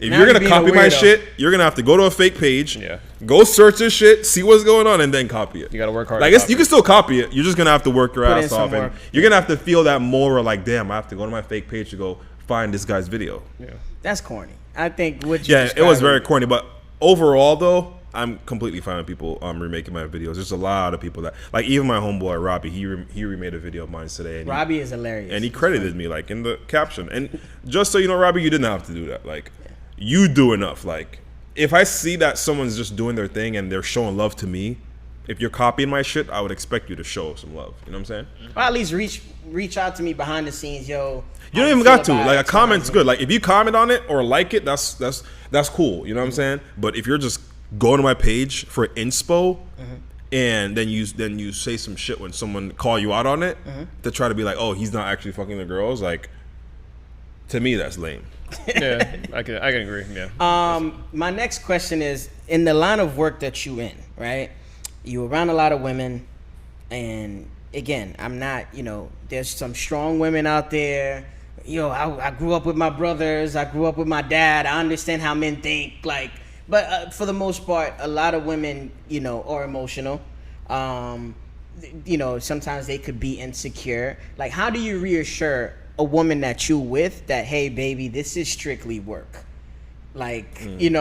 If Now you're you're gonna being copy a my weirdo. shit, you're gonna have to go to a fake page, Yeah. go search this shit, see what's going on, and then copy it. You gotta work hard. Like, you can still copy it. You're just gonna have to work your Put in ass some off, and work. you're gonna have to feel that moral. Like, damn, I have to go to my fake page to go find this guy's video. Yeah. That's corny. I think what you Yeah, it was very corny, but overall though, I'm completely fine with people remaking my videos. There's a lot of people that, like, even my homeboy Robbie, he remade a video of mine today. And Robbie is hilarious. and he credited me, like, in the caption. And just so you know, Robbie, you didn't have to do that. Like, you do enough. Like, if I see that someone's just doing their thing and they're showing love to me, if you're copying my shit, I would expect you to show some love. You know what I'm saying? Or at least reach out to me behind the scenes, yo. You don't even got to. Like, a comment's good. Like, if you comment on it or like it, that's cool. You know what I'm saying? But if you're just going to my page for inspo, and then you say some shit when someone call you out on it to try to be like, oh, he's not actually fucking the girls, like, to me that's lame. Yeah, I can agree. Yeah. My next question is, in the line of work that you in, right? You around a lot of women, and again, I'm not, there's some strong women out there. I grew up with my brothers. I grew up with my dad. I understand how men think, like, but for the most part, a lot of women, are emotional. Sometimes they could be insecure. Like, how do you reassure a woman that you with that, hey, baby, this is strictly work? Like, and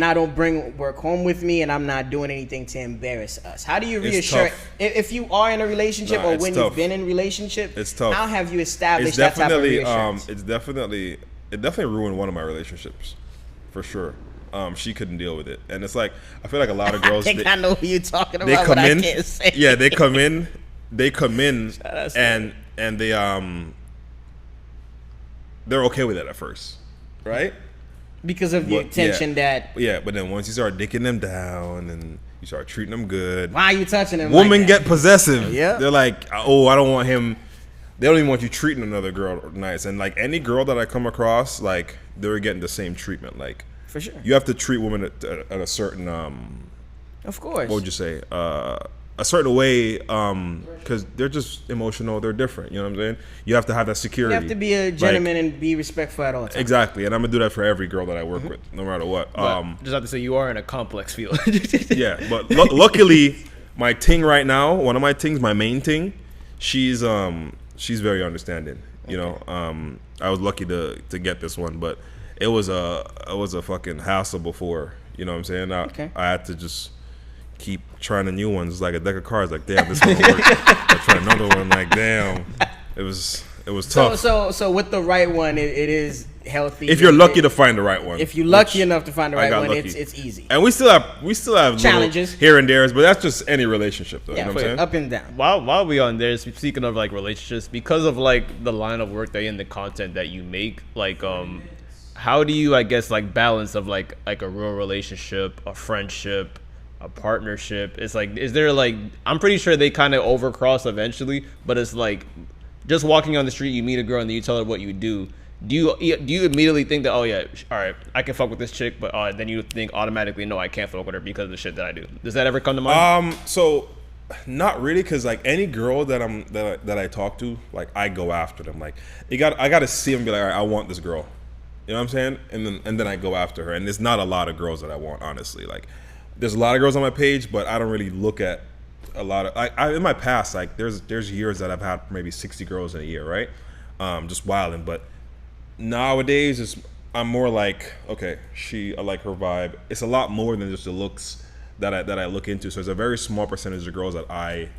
I don't bring work home with me, and I'm not doing anything to embarrass us. How do you reassure if you are in a relationship or when you've been in a relationship? It's tough. How have you established that type of reassurance? It definitely ruined one of my relationships, for sure. She couldn't deal with it, and it's like, I feel like a lot of girls. I think I know who you're talking about. They come in. I can't say. Yeah, they come in, and they they're okay with it at first, right? Because of the attention that. Yeah, but then once you start dicking them down and you start treating them good, Why are you touching them? women like that? get possessive. Yeah. They're like, oh, I don't want him. They don't even want you treating another girl nice. And like, any girl that I come across, like, they're getting the same treatment. Like, For sure. you have to treat women at a certain Of course. what would you say? A certain way, because they're just emotional. They're different. You know what I'm saying? You have to have that security. You have to be a gentleman and be respectful at all times. Exactly, and I'm gonna do that for every girl that I work with, no matter what. But just have to say, you are in a complex field. Yeah, but luckily, my ting right now, one of my tings, my main ting, she's very understanding. You know, I was lucky to get this one, but it was a fucking hassle before. You know what I'm saying? I had to just keep trying the new ones. It's like a deck of cards. Like, damn, this one worked. I try another one. Like, damn, it was tough. So with the right one, it is healthy. If you're lucky to find the right one. If you're lucky enough to find the right one, lucky. it's easy. And we still have Challenges here and there, but that's just any relationship, though. Yeah, you know what I'm saying? up and down. While we on there, speaking of like relationships, because of like the line of work that you and the content that you make, like how do you, I guess, like balance of like a real relationship, a friendship, a partnership? It's like, is there like, I'm pretty sure they kind of overcross eventually, but it's like just walking on the street, you meet a girl and then you tell her what you do. Do you immediately think that, oh yeah, all right, I can fuck with this chick, but then you think automatically, no, I can't fuck with her because of the shit that I do? Does that ever come to mind? So not really, because like any girl that I talk to, like, I go after them. Like, I got to see them, be like, all right, I want this girl. You know what I'm saying? And then I go after her. And there's not a lot of girls that I want, honestly. Like, there's a lot of girls on my page, but I don't really look at a lot of. I in my past, like, there's years that I've had maybe 60 girls in a year, right? Just wilding. But nowadays, I'm more like, okay, I like her vibe. It's a lot more than just the looks that I look into. So it's a very small percentage of girls that I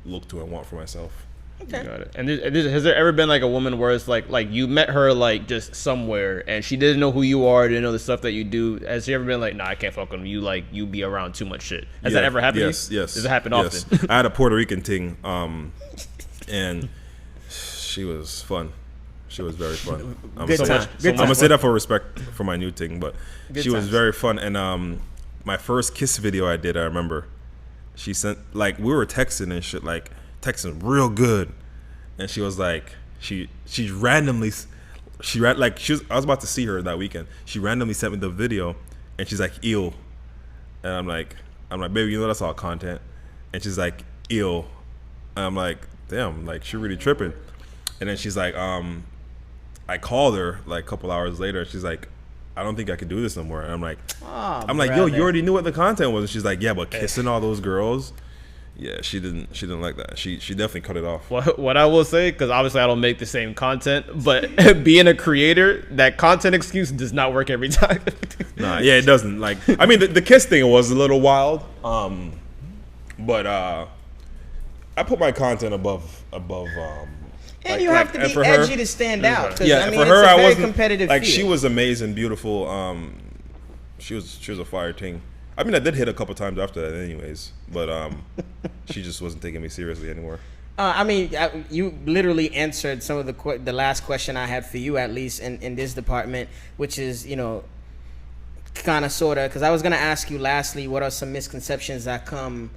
look to and want for myself. Okay. Got it. And has there ever been like a woman where it's like you met her like just somewhere and she didn't know who you are, didn't know the stuff that you do? Has she ever been like, nah, I can't fuck with you, like you be around too much shit? Has that ever happened? Yes, to you? yes. Does it happen yes. often? I had a Puerto Rican thing, and she was fun. She was very fun. Good time. I'm gonna say that for respect for my new thing, but Good she was times. very fun. And my first kiss video I did, I remember, she sent like we were texting and shit, like texting real good, and she was like, she randomly, I was about to see her that weekend. She randomly sent me the video, and she's like, ew, and I'm like, baby, you know that's all content, and she's like, ew, and I'm like, damn, like she really tripping, and then she's like, I called her like a couple hours later. She's like, I don't think I could do this no more. And I'm like, yo, you already knew what the content was. And she's like, yeah, but kissing all those girls, yeah, she didn't like that. She definitely cut it off. What I will say, because obviously I don't make the same content, but being a creator, that content excuse does not work every time. Nah, yeah, it doesn't. Like, I mean, the kiss thing was a little wild, but I put my content above. And you have to be edgy to stand out. Yeah, I mean, for her, it's a very I wasn't competitive like field. she was amazing, beautiful. She was a fire ting. I mean, I did hit a couple times after that, anyways, but she just wasn't taking me seriously anymore. I mean, you literally answered some of the last question I had for you, at least in this department, which is, you know, kind of sort of, because I was gonna ask you lastly, what are some misconceptions that come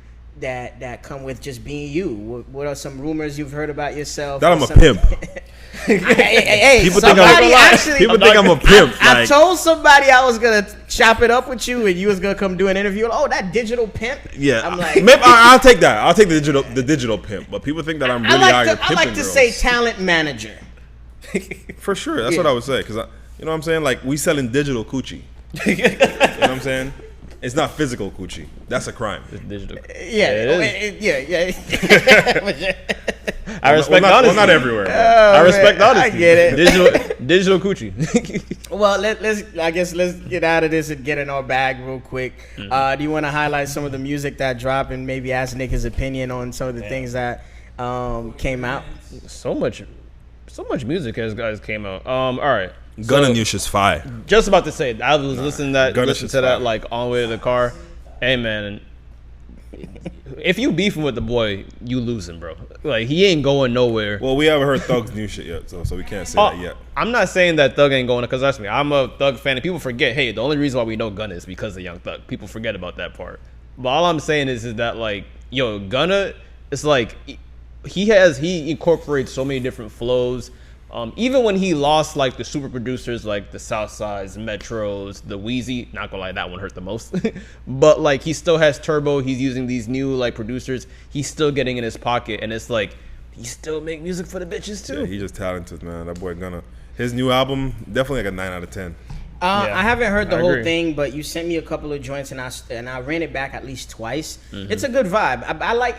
with just being you? What are some rumors you've heard about yourself? That I'm a pimp. hey, people somebody think I'm a pimp. I told somebody I was gonna chop it up with you, and you was gonna come do an interview. Oh, that digital pimp. Yeah, I'm like, maybe I'll take that. I'll take the digital pimp. But people think that I'm really out here pimping I like to girls. say talent manager. For sure, that's what I would say. Because you know what I'm saying. Like, we selling digital coochie. You know what I'm saying? It's not physical coochie. That's a crime. It's digital. Yeah. I respect honesty. Well, not everywhere. I respect honesty. I get it. Digital coochie. Well, let's get out of this and get in our bag real quick. Do you want to highlight some of the music that dropped and maybe ask Nick his opinion on some of the things that came out? So much music has guys came out. All right. Gunna News is fire. Just about to say, I was listening to that fire. like on the way to the car. Hey man, if you beefing with the boy, you losing, bro. Like, he ain't going nowhere. Well, we haven't heard Thug's new shit yet, so we can't say that yet. I'm not saying that Thug ain't going, because that's me. I'm a Thug fan, and people forget. Hey, the only reason why we know Gunna is because of Young Thug. People forget about that part. But all I'm saying is that, like, yo, Gunna, it's like he incorporates so many different flows. Even when he lost like the super producers, like the Southsides, Metros, the Wheezy, not gonna lie, that one hurt the most. But like, he still has Turbo. He's using these new like producers. He's still getting in his pocket, and it's like he still make music for the bitches too. Yeah, he's just talented, man. That boy Gunna. His new album, definitely like a 9 out of 10. I haven't heard the I whole agree. thing, but you sent me a couple of joints, and I ran it back at least twice. It's a good vibe. I like.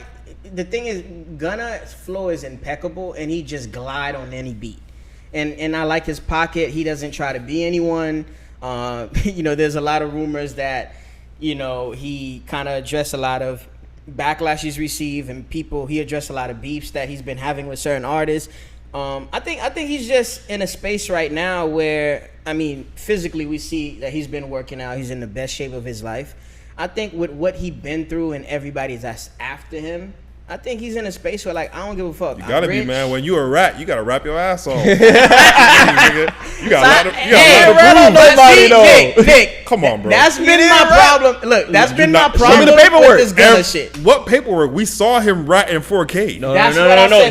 The thing is, Gunna's flow is impeccable, and he just glide on any beat. And I like his pocket. He doesn't try to be anyone. You know, there's a lot of rumors that, you know, he kind of addressed a lot of backlash he's received, and he addressed a lot of beefs that he's been having with certain artists. I think he's just in a space right now where, I mean, physically we see that he's been working out. He's in the best shape of his life. I think with what he's been through and everybody that's after him, I think he's in a space where, like, I don't give a fuck. You gotta be, man. When you a rat, you gotta wrap your ass off. You got a lot of nobody though. Nick, come on, bro. That's been my problem. Look, that's been my problem. Show me the paperwork. With this Gunna shit. What paperwork? We saw him rat in 4K. No. He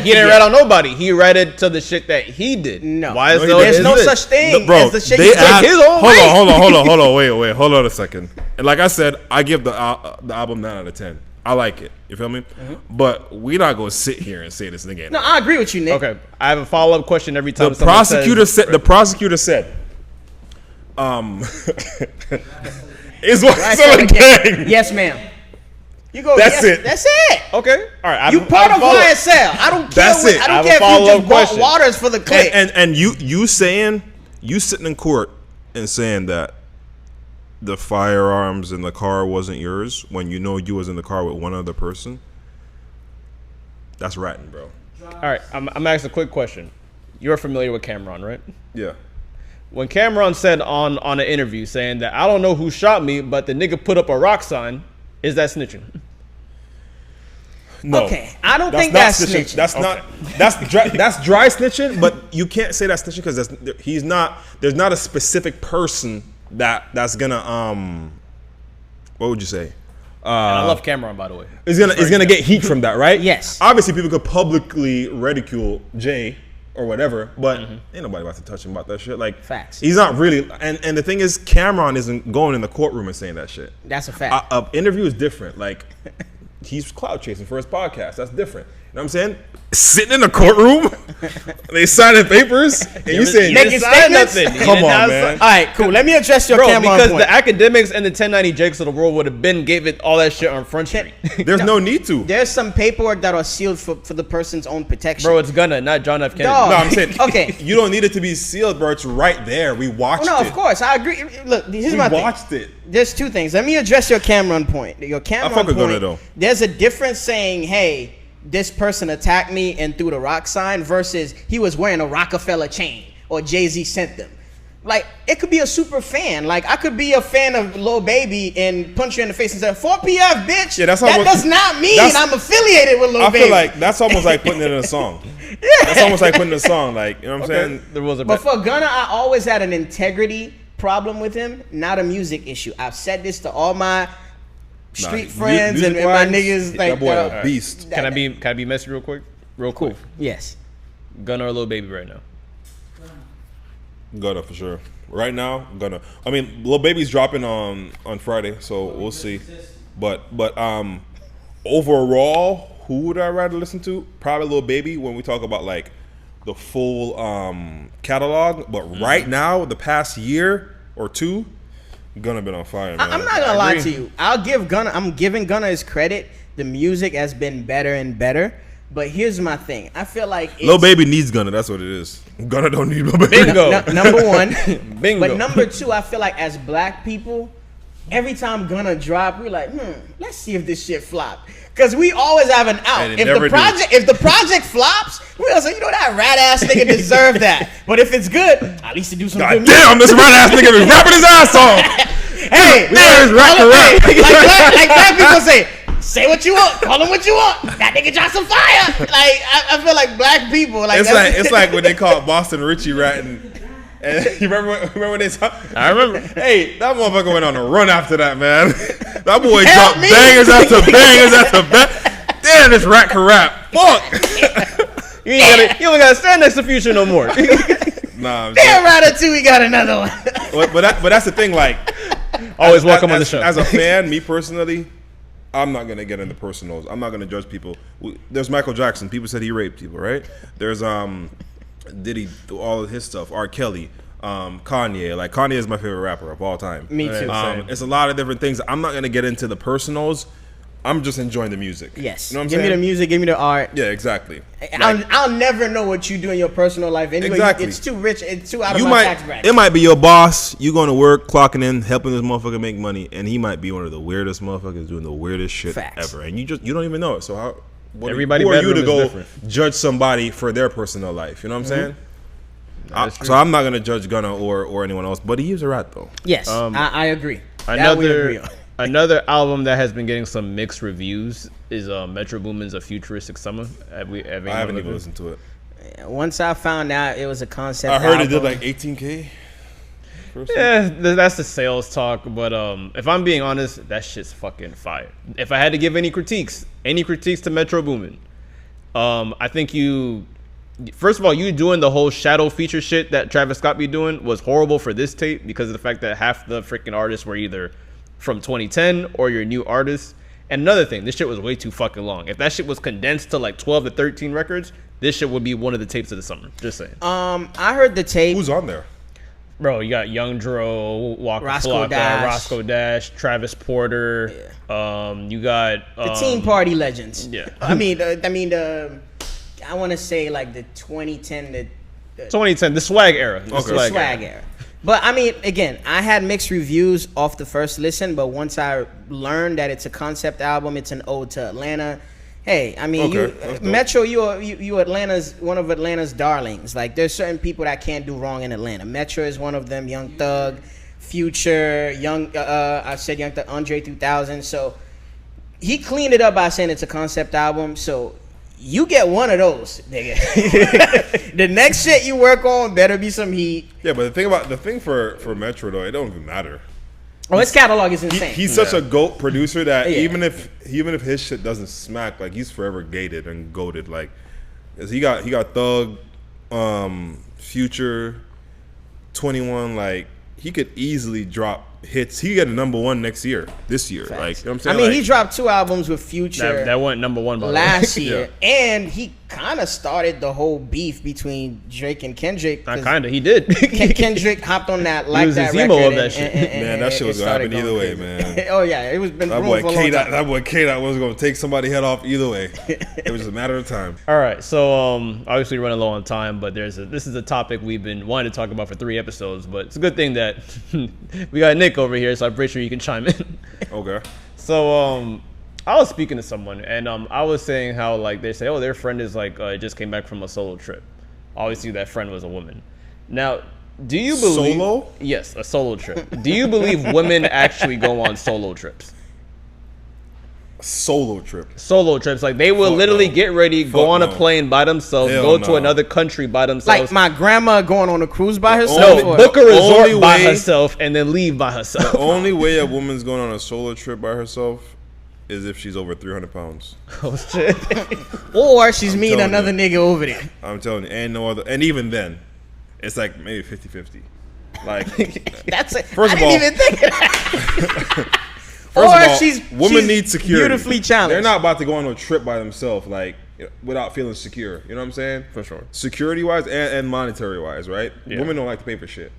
He didn't rat on nobody. He ratted to the shit that he did. No. Why is There's no such thing bro, as the shit they he add, did. his own hold way. on, wait, hold on a second. And like I said, I give the album 9 out of 10. I like it. You feel me? But we not gonna sit here and say this nigga. No, I agree with you, Nick. Okay, I have a follow up question every time. The prosecutor said, is what Right, someone gang. Yes, ma'am. You go. That's yes, it. That's it. Okay, all right. You part of YSL. I don't care. That's it. I I have don't a care if you follow-up just bought question. waters for the click. And you sitting in court and saying that the firearms in the car wasn't yours when you know you was in the car with one other person. That's ratting, bro. All right, I'm asking a quick question. You're familiar with Cameron, right? Yeah. When Cameron said on an interview saying that I don't know who shot me, but the nigga put up a rock sign, is that snitching? No. Okay, I don't think that's snitching. That's not. That's dry snitching. But you can't say that's snitching because he's not. There's not a specific person that's gonna What would you say? And I love Cameron, by the way. Is gonna get heat from that, right? Yes. Obviously, people could publicly ridicule Jay or whatever, but ain't nobody about to touch him about that shit. Like, facts. He's not really. And the thing is, Cameron isn't going in the courtroom and saying that shit. That's a fact. An interview is different. Like, he's cloud chasing for his podcast. That's different. You know what I'm saying? Sitting in the courtroom, they signing papers, and you saying making statements? Come on, man. All right, cool. Let me address your Cameron because point. the academics and the 1090 Jakes of the world would have gave it all that shit on Front Street. There's no need to. There's some paperwork that are sealed for the person's own protection. Bro, it's Gunna, not John F. Kennedy. Dog. No, I'm saying, Okay. You don't need it to be sealed, bro. It's right there. We watched it. No, of course, I agree. Look, here's We my thing. watched it. There's two things. Let me address your Cameron point. Your Cameron fuck with point. Gunna, though. There's a difference saying, "Hey, this person attacked me and threw the rock sign," versus he was wearing a Rockefeller chain or Jay-Z sent them. Like, it could be a super fan. Like, I could be a fan of Lil Baby and punch you in the face and say, 4PF, bitch. Yeah, that's that almost- does not mean that's- I'm affiliated with Lil I Baby. feel like that's almost like putting it in a song. That's almost like putting a song. Like, you know what I'm saying? There was a But for Gunna, I always had an integrity problem with him, not a music issue. I've said this to all my street friends and my niggas. Like, that boy a beast. Can I be messy real quick? Real quick. Yes. Gunna or Lil Baby right now? Gunna for sure. Right now, Gunna. I mean, Lil Baby's dropping on Friday, so we'll see. But overall, who would I rather listen to? Probably Lil Baby when we talk about like the full catalog. But right now, the past year or two, Gunna been on fire, man. I'm not gonna lie to you. I'm giving Gunna his credit. The music has been better and better. But here's my thing. I feel like Lil Baby needs Gunna. That's what it is. Gunna don't need Lil Baby. Bingo. Number one. Bingo. But number two, I feel like as black people, every time Gunna drop, we're like, let's see if this shit flop. Because we always have an out. And it never do. If the project flops, we'll say, that rat ass nigga deserved that. But if it's good, at least to do some God good damn, this rat ass nigga been rapping his ass off. Hey, There's rap to rap. like black people say what you want, call him what you want. That nigga dropped some fire. Like I feel like black people like It's like when they called Boston Richie ratting. And you remember when they talk? I remember. Hey, that motherfucker went on a run after that, man. That boy Help dropped me. bangers after bangers after bangers. Damn, this rat can rap. Fuck. You don't gotta stand next to Future no more. Nah, damn Ratatouille got another one. but that's the thing. Like, Always welcome on the show. As a fan, me personally, I'm not gonna get into personals. I'm not gonna judge people. There's Michael Jackson. People said he raped people, right? There's Diddy, all of his stuff. R. Kelly, Kanye. Like, Kanye is my favorite rapper of all time. Me too. It's a lot of different things. I'm not gonna get into the personals. I'm just enjoying the music. Yes. You know what I'm give saying? me the music, give me the art. Yeah, exactly. I'll never know what you do in your personal life anyway. Exactly. It's too rich. It's too out of my tax bracket. It might be your boss. You going to work, clocking in, helping this motherfucker make money, and he might be one of the weirdest motherfuckers doing the weirdest shit Facts. ever, and you don't even know it. So who are you bedroom to is go different. judge somebody for their personal life? You know what I'm saying? True. So I'm not gonna judge Gunna or anyone else, but he is a rat though. Yes, I agree. That we agree on. Another album that has been getting some mixed reviews is Metro Boomin's A Futuristic Summer. I haven't even listened to it. Once I found out it was a concept I heard album, it did like 18K. Yeah, that's the sales talk. But if I'm being honest, that shit's fucking fire. If I had to give any critiques to Metro Boomin, I think first of all, you doing the whole shadow feature shit that Travis Scott be doing was horrible for this tape because of the fact that half the freaking artists were either from 2010 or your new artists. And another thing, this shit was way too fucking long. If that shit was condensed to like 12 to 13 records, this shit would be one of the tapes of the summer. Just saying. I heard the tape. Who's on there? Bro, you got Young Dro, Walker Roscoe Flocka, Dash. Roscoe Dash, Travis Porter. You got The Teen Party legends. yeah. I want to say like the 2010 to 2010, the swag era. The Okay. swag era. But I mean, again, I had mixed reviews off the first listen, but once I learned that it's a concept album, it's an ode to Atlanta, Hey, I mean, Okay, Metro, you Atlanta's one of Atlanta's darlings. Like, there's certain people that can't do wrong in Atlanta. Metro is one of them. Young Thug, Future, I said Young Thug, Andre 3000. So he cleaned it up by saying it's a concept album. So you get one of those, nigga. The next shit you work on better be some heat. Yeah, but the thing for Metro though, it don't even matter. Oh, his catalog is insane. He's such a GOAT producer that even if his shit doesn't smack, like he's forever gated and goated. Like, 'cause he got Thug, Future, 21. Like, he could easily drop hits. He get a #1 this year. Facts. Like, you know what I'm saying? I mean, like, he dropped 2 albums with Future That went #1 by the way. last year, Yeah. and he kind of started the whole beef between Drake and Kendrick. Not kinda, he did. Kendrick hopped on that was that the emo record. of that shit. Man, that shit was gonna happen either way, man. Oh yeah, it was been that brewing boy for a long time. That boy K-Dot was gonna take somebody's head off either way. It was just a matter of time. All right, so obviously running low on time, but this is a topic we've been wanting to talk about for 3 episodes. But it's a good thing that we got Nick over here, so I'm pretty sure you can chime in. Okay. So I was speaking to someone, and I was saying how like they say, oh, their friend is like just came back from a solo trip. Obviously, that friend was a woman. Now, do you believe Solo? Yes, a solo trip. Do you believe women actually go on solo trips? Solo trip. Solo trips, like they will Fuck literally no. get ready, go Fuck on a no. plane by themselves, Hell go to no. another country by Like themselves. my grandma going on a cruise by herself. No, or- book a resort Only by way- herself and then leave by herself. The only way a woman's going on a solo trip by herself is if she's over 300 pounds. Oh shit! or she's meeting telling another you. nigga over there. I'm telling you, ain't no other. And even then, it's like maybe 50-50. Like, That's it. First I of didn't all- even think of that. first or of all, she's women need security. beautifully challenged. They're not about to go on a trip by themselves, like without feeling secure. You know what I'm saying? For sure. Security wise and monetary wise, right? Yeah. Women don't like to pay for shit.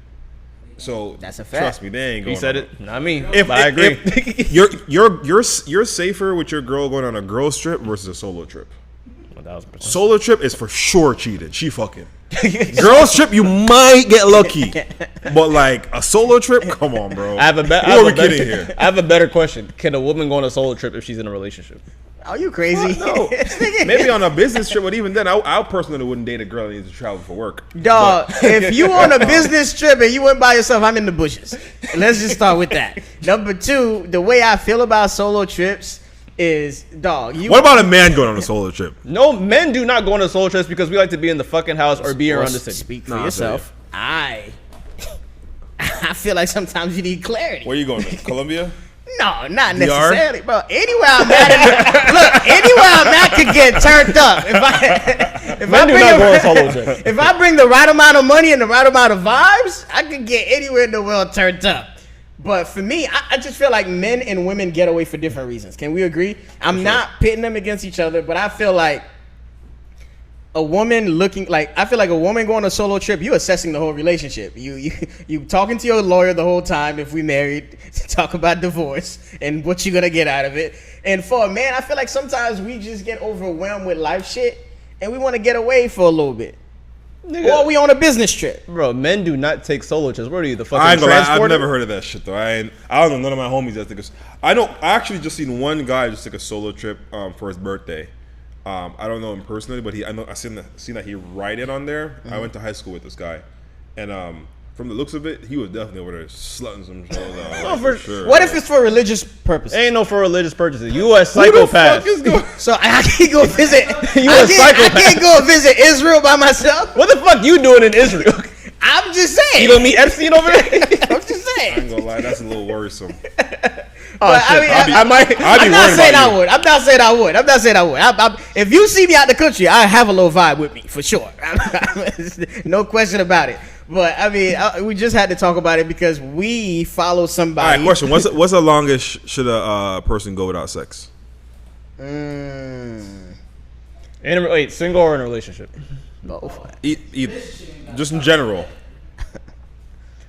So That's a fact. Trust me, they ain't going. He said on it, not me. If, but I agree. if you're safer with your girl going on a girl's trip versus a solo trip. 1000%. Solo trip is for sure cheating. She fucking. Girls trip, you might get lucky, but like a solo trip, come on, bro. I have a Who are we better, kidding here? I have a better question. Can a woman go on a solo trip if she's in a relationship? Are you crazy? No, maybe on a business trip, but even then, I personally wouldn't date a girl that needs to travel for work. Dog, if you on a business trip and you went by yourself, I'm in the bushes. Let's just start with that. Number 2, the way I feel about solo trips is, dog, you What about a man going on a solo trip? No, men do not go on a solo trips because we like to be in the fucking house or be around the city. speak for Nah, I feel yourself. I feel like sometimes you need clarity. Where you going? To? Colombia? No, not DR? necessarily, bro. Anywhere I'm at, look, anywhere I'm at could get turned up. If Men do not go on solo trips. if I bring the right amount of money and the right amount of vibes, I could get anywhere in the world turned up. But for me, I just feel like men and women get away for different reasons. Can we agree? I'm not pitting them against each other, but I feel like a woman I feel like a woman going on a solo trip, you assessing the whole relationship. You talking to your lawyer the whole time if we married to talk about divorce and what you're gonna get out of it. And for a man, I feel like sometimes we just get overwhelmed with life shit and we want to get away for a little bit. Nigga. Or we on a business trip. Bro, men do not take solo trips. What are you, the fucking I ain't gonna lie, I've transporter? never heard of that shit though. I don't know none of my homies that took I actually just seen one guy just took a solo trip for his birthday. I don't know him personally, but I seen that he write it on there. Mm-hmm. I went to high school with this guy, and from the looks of it, he was definitely over there slutting some shows out. Oh, like, for sure. What if it's for religious purposes? Ain't no for religious purposes. You a Who the psychopath. fuck is going? So I can't go visit. You I a can't psychopath. go visit Israel by myself. What the fuck you doing in Israel? I'm just saying. You gonna meet Epstein over there? I'm just I ain't saying. gonna lie, that's a little worrisome. But, I mean, I'd be I might. I'd be I'm not worried saying about I you. would. I'm not saying I would. I'm not saying I would. If you see me out the country, I have a little vibe with me for sure. No question about it. But I mean, we just had to talk about it because we follow All somebody. right, question: What's the longest should a person go without sex? Wait, single or in a relationship? Both. Just in general.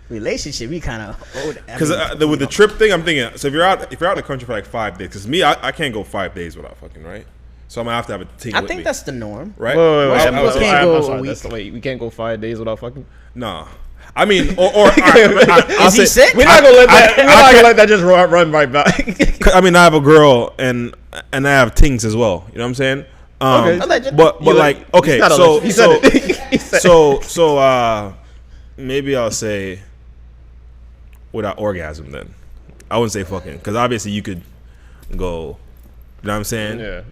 Relationship, we kind of old. Because with the trip thing, I'm thinking. So if you're out in the country for like 5 days, because me, I can't go 5 days without fucking, right? So I'm gonna have to have a thing I with think me, that's the norm. right? Wait. Most I'm people sorry, can't I'm go sorry. a week. Wait, we can't go 5 days without fucking? Nah, I mean, or Is he sick? We're not gonna let that. We're not gonna let that just run right back. I mean, I have a girl and I have things as well. You know what I'm saying? Okay. But like, okay, so he said it. so maybe I'll say without orgasm. Then I wouldn't say fucking, because obviously you could go. You know what I'm saying? Yeah.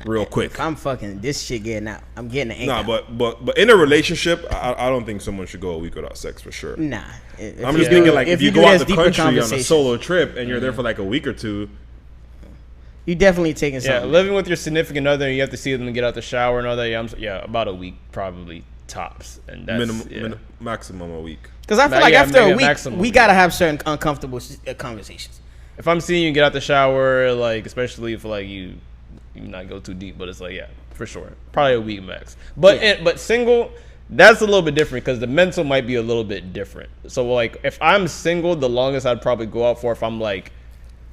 Real quick. If I'm fucking this shit getting out, I'm getting an Nah, out. but in a relationship, I don't think someone should go a week without sex for sure. Nah. I'm just thinking like if you go out the country on a conversations. solo trip and you're there for like a week or two. You definitely taking Yeah, something. living with your significant other, and you have to see them get out the shower and all that. Yeah, about a week probably tops, and that's Maximum a week. Because I feel like after a week, maximum. we gotta have certain uncomfortable conversations. If I'm seeing you get out the shower, like especially if like you not go too deep, but it's like for sure, probably a week max. But but single, that's a little bit different because the mental might be a little bit different. So like if I'm single, the longest I'd probably go out for if I'm like.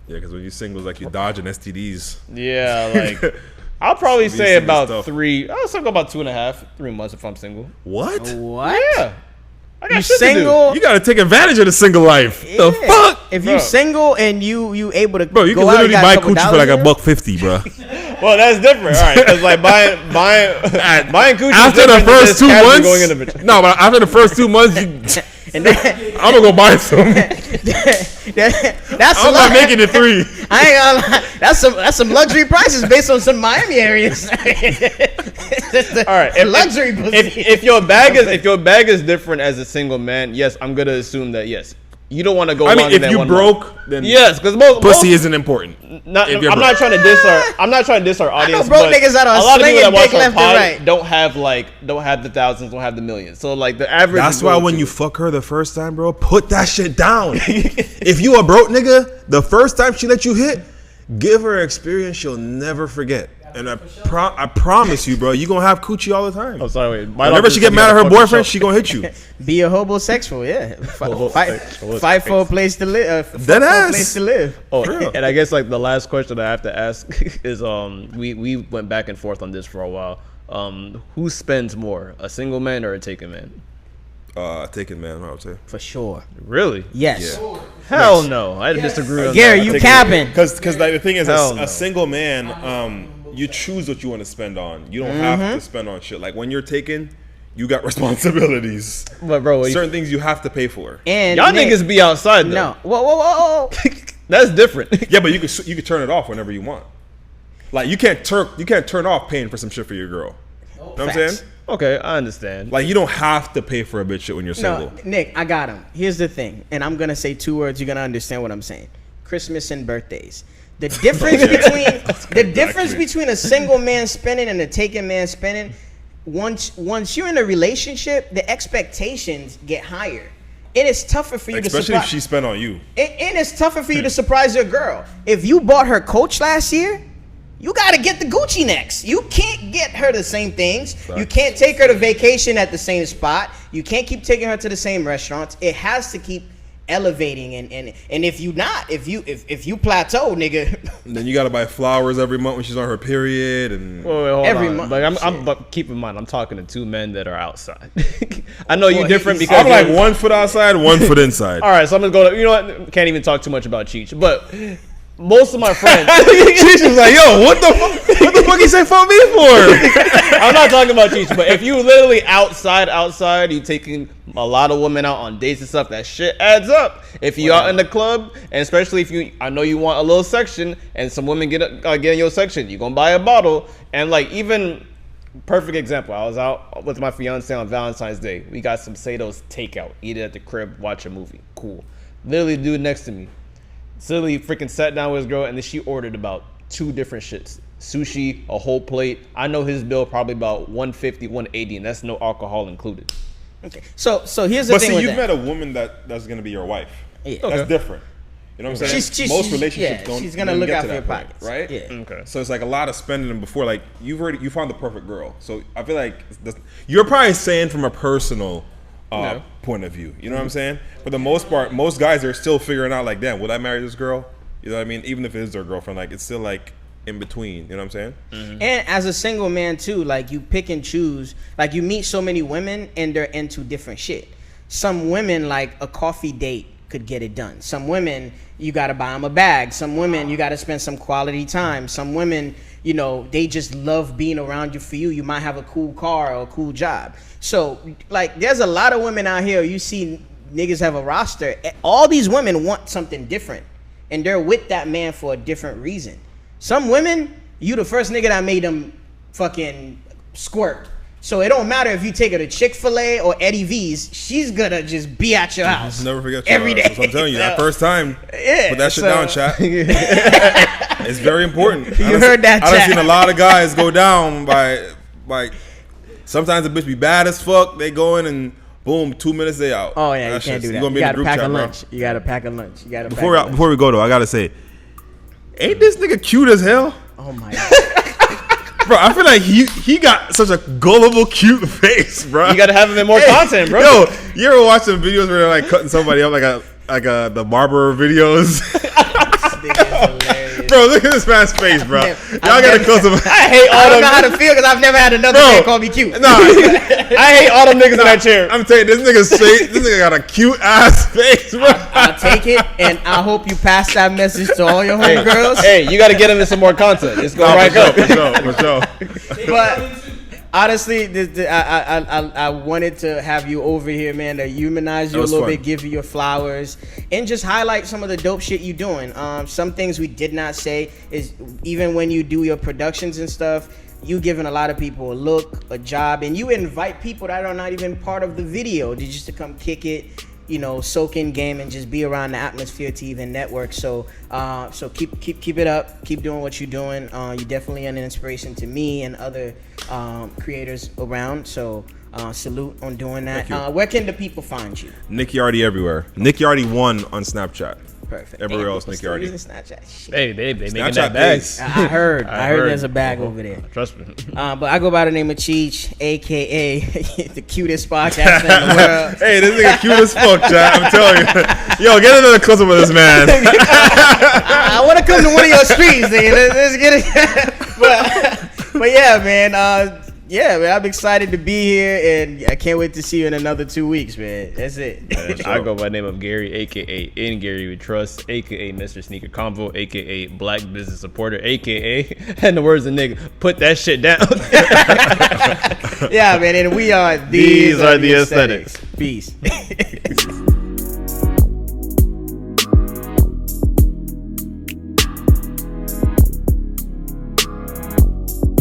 Yeah, because when you're single, it's like you're dodging STDs. Yeah, like I'll probably say about stuff. 3. I'll say about 2.5, 3 months if I'm single. What? What? Yeah, I got You shit to do. single? You gotta take advantage of the single life. Yeah. The fuck? If Bro. you single and you able to Bro, you go can out, literally got buy couple coochie for like dollars $1.50, bro. Well, that's different. All right, because like buying coochie After is the different than first just 2 casually months, going in the bitch. no, but after the first 2 months, and that, I'm gonna go buy some. that's I'm not making it 3. I ain't gonna lie. That's some luxury prices based on some Miami areas. All right, luxury pussy. if your bag is different as a single man, yes, I'm gonna assume that yes, you don't want to go. I mean, longer if than you 1 broke, month. then Yes, because most pussy isn't important. I'm if you're not broke. trying to diss our. I'm not trying to diss our audience. broke but niggas that are a lot of people slinging that watch dick our left and pod right. don't have the thousands, don't have the millions. So like the average. That's is why going when to- you fuck her the first time, bro, put that shit down. If you a broke nigga, the first time she let you hit, give her an experience she'll never forget. And I promise you, bro, you gonna have coochie all the time. Oh, sorry. Wait. Whenever she get mad at her boyfriend, she gonna hit you. Be a homosexual, yeah. Fight for a place to live. Dead For a ass. place to live. Oh, and I guess like the last question I have to ask is we went back and forth on this for a while. Who spends more, a single man or a taken man? Taking man, I would say. For sure. Really? Yes. Yeah. Hell no. I disagree on Gary, that. you capping. Because like, the thing is, Hell no. a single man, you choose what you want to spend on. You don't have to spend on shit. Like when you're taken, you got responsibilities. But bro, Certain things you have to pay for. And y'all Nick, niggas be outside though. no. Whoa. That's different. Yeah, but you can turn it off whenever you want. Like you can't turn off paying for some shit for your girl. You know what I'm Facts. saying? Okay, I understand. Like you don't have to pay for a bitch shit when you're single. No, Nick, I got him. Here's the thing, and I'm gonna say 2 words. You're gonna understand what I'm saying. Christmas and birthdays. The difference between a single man spending and a taken man spending. Once you're in a relationship, the expectations get higher. It is tougher for you Especially to surprise. if she spent on you. And it's tougher for you to surprise your girl. If you bought her Coach last year, you got to get the Gucci next. You can't get her the same things. You can't take her to vacation at the same spot. You can't keep taking her to the same restaurants. It has to keep elevating. And if you plateau, nigga. And then you gotta buy flowers every month when she's on her period. And Wait, hold Every on. month. But keep in mind, I'm talking to 2 men that are outside. I know you're different because I'm like 1 foot outside, 1 foot inside. All right, so I'm gonna go. You know what? Can't even talk too much about Cheech, but most of my friends. She's just like, yo, what the fuck? What the fuck he say fuck me for? I'm not talking about Cheech, but if you literally outside, you taking a lot of women out on dates and stuff, that shit adds up. If you out in the club, and especially if I know you want a little section, and some women get in your section, you gonna buy a bottle, and like even. Perfect example. I was out with my fiance on Valentine's Day. We got some Sato's takeout. Eat it at the crib. Watch a movie. Cool. Literally, dude next to me. Silly freaking sat down with his girl, and then she ordered about 2 different shits. Sushi, a whole plate. I know his bill probably about $150, $180, and that's no alcohol included. Okay. So here's the But thing see, with you've that. met a woman that's gonna be your wife. Yeah. That's different. You know what I'm saying? Most relationships don't. She's gonna don't look get out to for your that point, pockets, right? Yeah. Okay. So it's like a lot of spending them before. Like you found the perfect girl. So I feel like you're probably saying from a personal point of view. You know what I'm saying? For the most part, most guys are still figuring out like, damn, will I marry this girl? You know what I mean? Even if it is their girlfriend, like it's still like in between. You know what I'm saying? Mm-hmm. And as a single man too, like you pick and choose. Like you meet so many women and they're into different shit. some women, like a coffee date could get it done. Some women, you got to buy them a bag. Some women, you got to spend some quality time. Some women, you know, they just love being around you for you. You might have a cool car or a cool job. So, like, there's a lot of women out here. You see niggas have a roster. All these women want something different. And they're with that man for a different reason. Some women, you the first nigga that made them fucking squirt. So it don't matter if you take her to Chick-fil-A or Eddie V's, she's gonna just be at your house. Never forget your every day. That's what I'm telling you, that first time, yeah, put that shit down, chat. It's very important. You heard that, chat. I've seen a lot of guys go down by, like, sometimes the bitch be bad as fuck. They go in and boom, 2 minutes they out. Oh yeah, you can't do that. You gotta pack a lunch. You gotta pack a lunch. You gotta. Before we go though, I gotta say, ain't this nigga cute as hell? Oh my god. Bro, I feel like he got such a gullible, cute face, bro. You gotta have him in more content, bro. Yo, you ever watch some videos where they're like cutting somebody up like the barber videos? Bro, look at this man's face, bro. Y'all gotta close him. I don't know how to feel because I've never had another man call me cute. Nah, I hate all them niggas in that chair. I'm telling you, this nigga got a cute ass face, bro. I'll take it, and I hope you pass that message to all your homegirls. Hey, you gotta get into some more content. It's going right up. For sure. But honestly, I wanted to have you over here, man, to humanize you a little bit, give you your flowers, and just highlight some of the dope shit you're doing. Some things we did not say is even when you do your productions and stuff, you giving a lot of people a look, a job, and you invite people that are not even part of the video just to come kick it, you know, soak in game and just be around the atmosphere to even network. So keep it up, keep doing what you're doing. You're definitely an inspiration to me and other creators around. So salute on doing that. Where can the people find you? Nick Yardy everywhere. Nick Yardy 1 on Snapchat. Perfect. Everywhere else, Nick Yardy. Snapchat. Hey, they making Snapchat that bag. I heard there's a bag over there. Trust me. But I go by the name of Cheech, aka the cutest podcast in the world. Hey, this nigga cute as fuck, chat. I'm telling you. Yo, get another close up with this man. I want to come to one of your streets, nigga. Let's get it. but yeah, man. Yeah, man, I'm excited to be here, and I can't wait to see you in another 2 weeks, man. That's it. I go by the name of Gary, a.k.a. In Gary We Trust, a.k.a. Mr. Sneaker Convo, a.k.a. Black Business Supporter, a.k.a. and the words of nigga, put that shit down. Yeah, man, and we are... These are the aesthetics. Peace.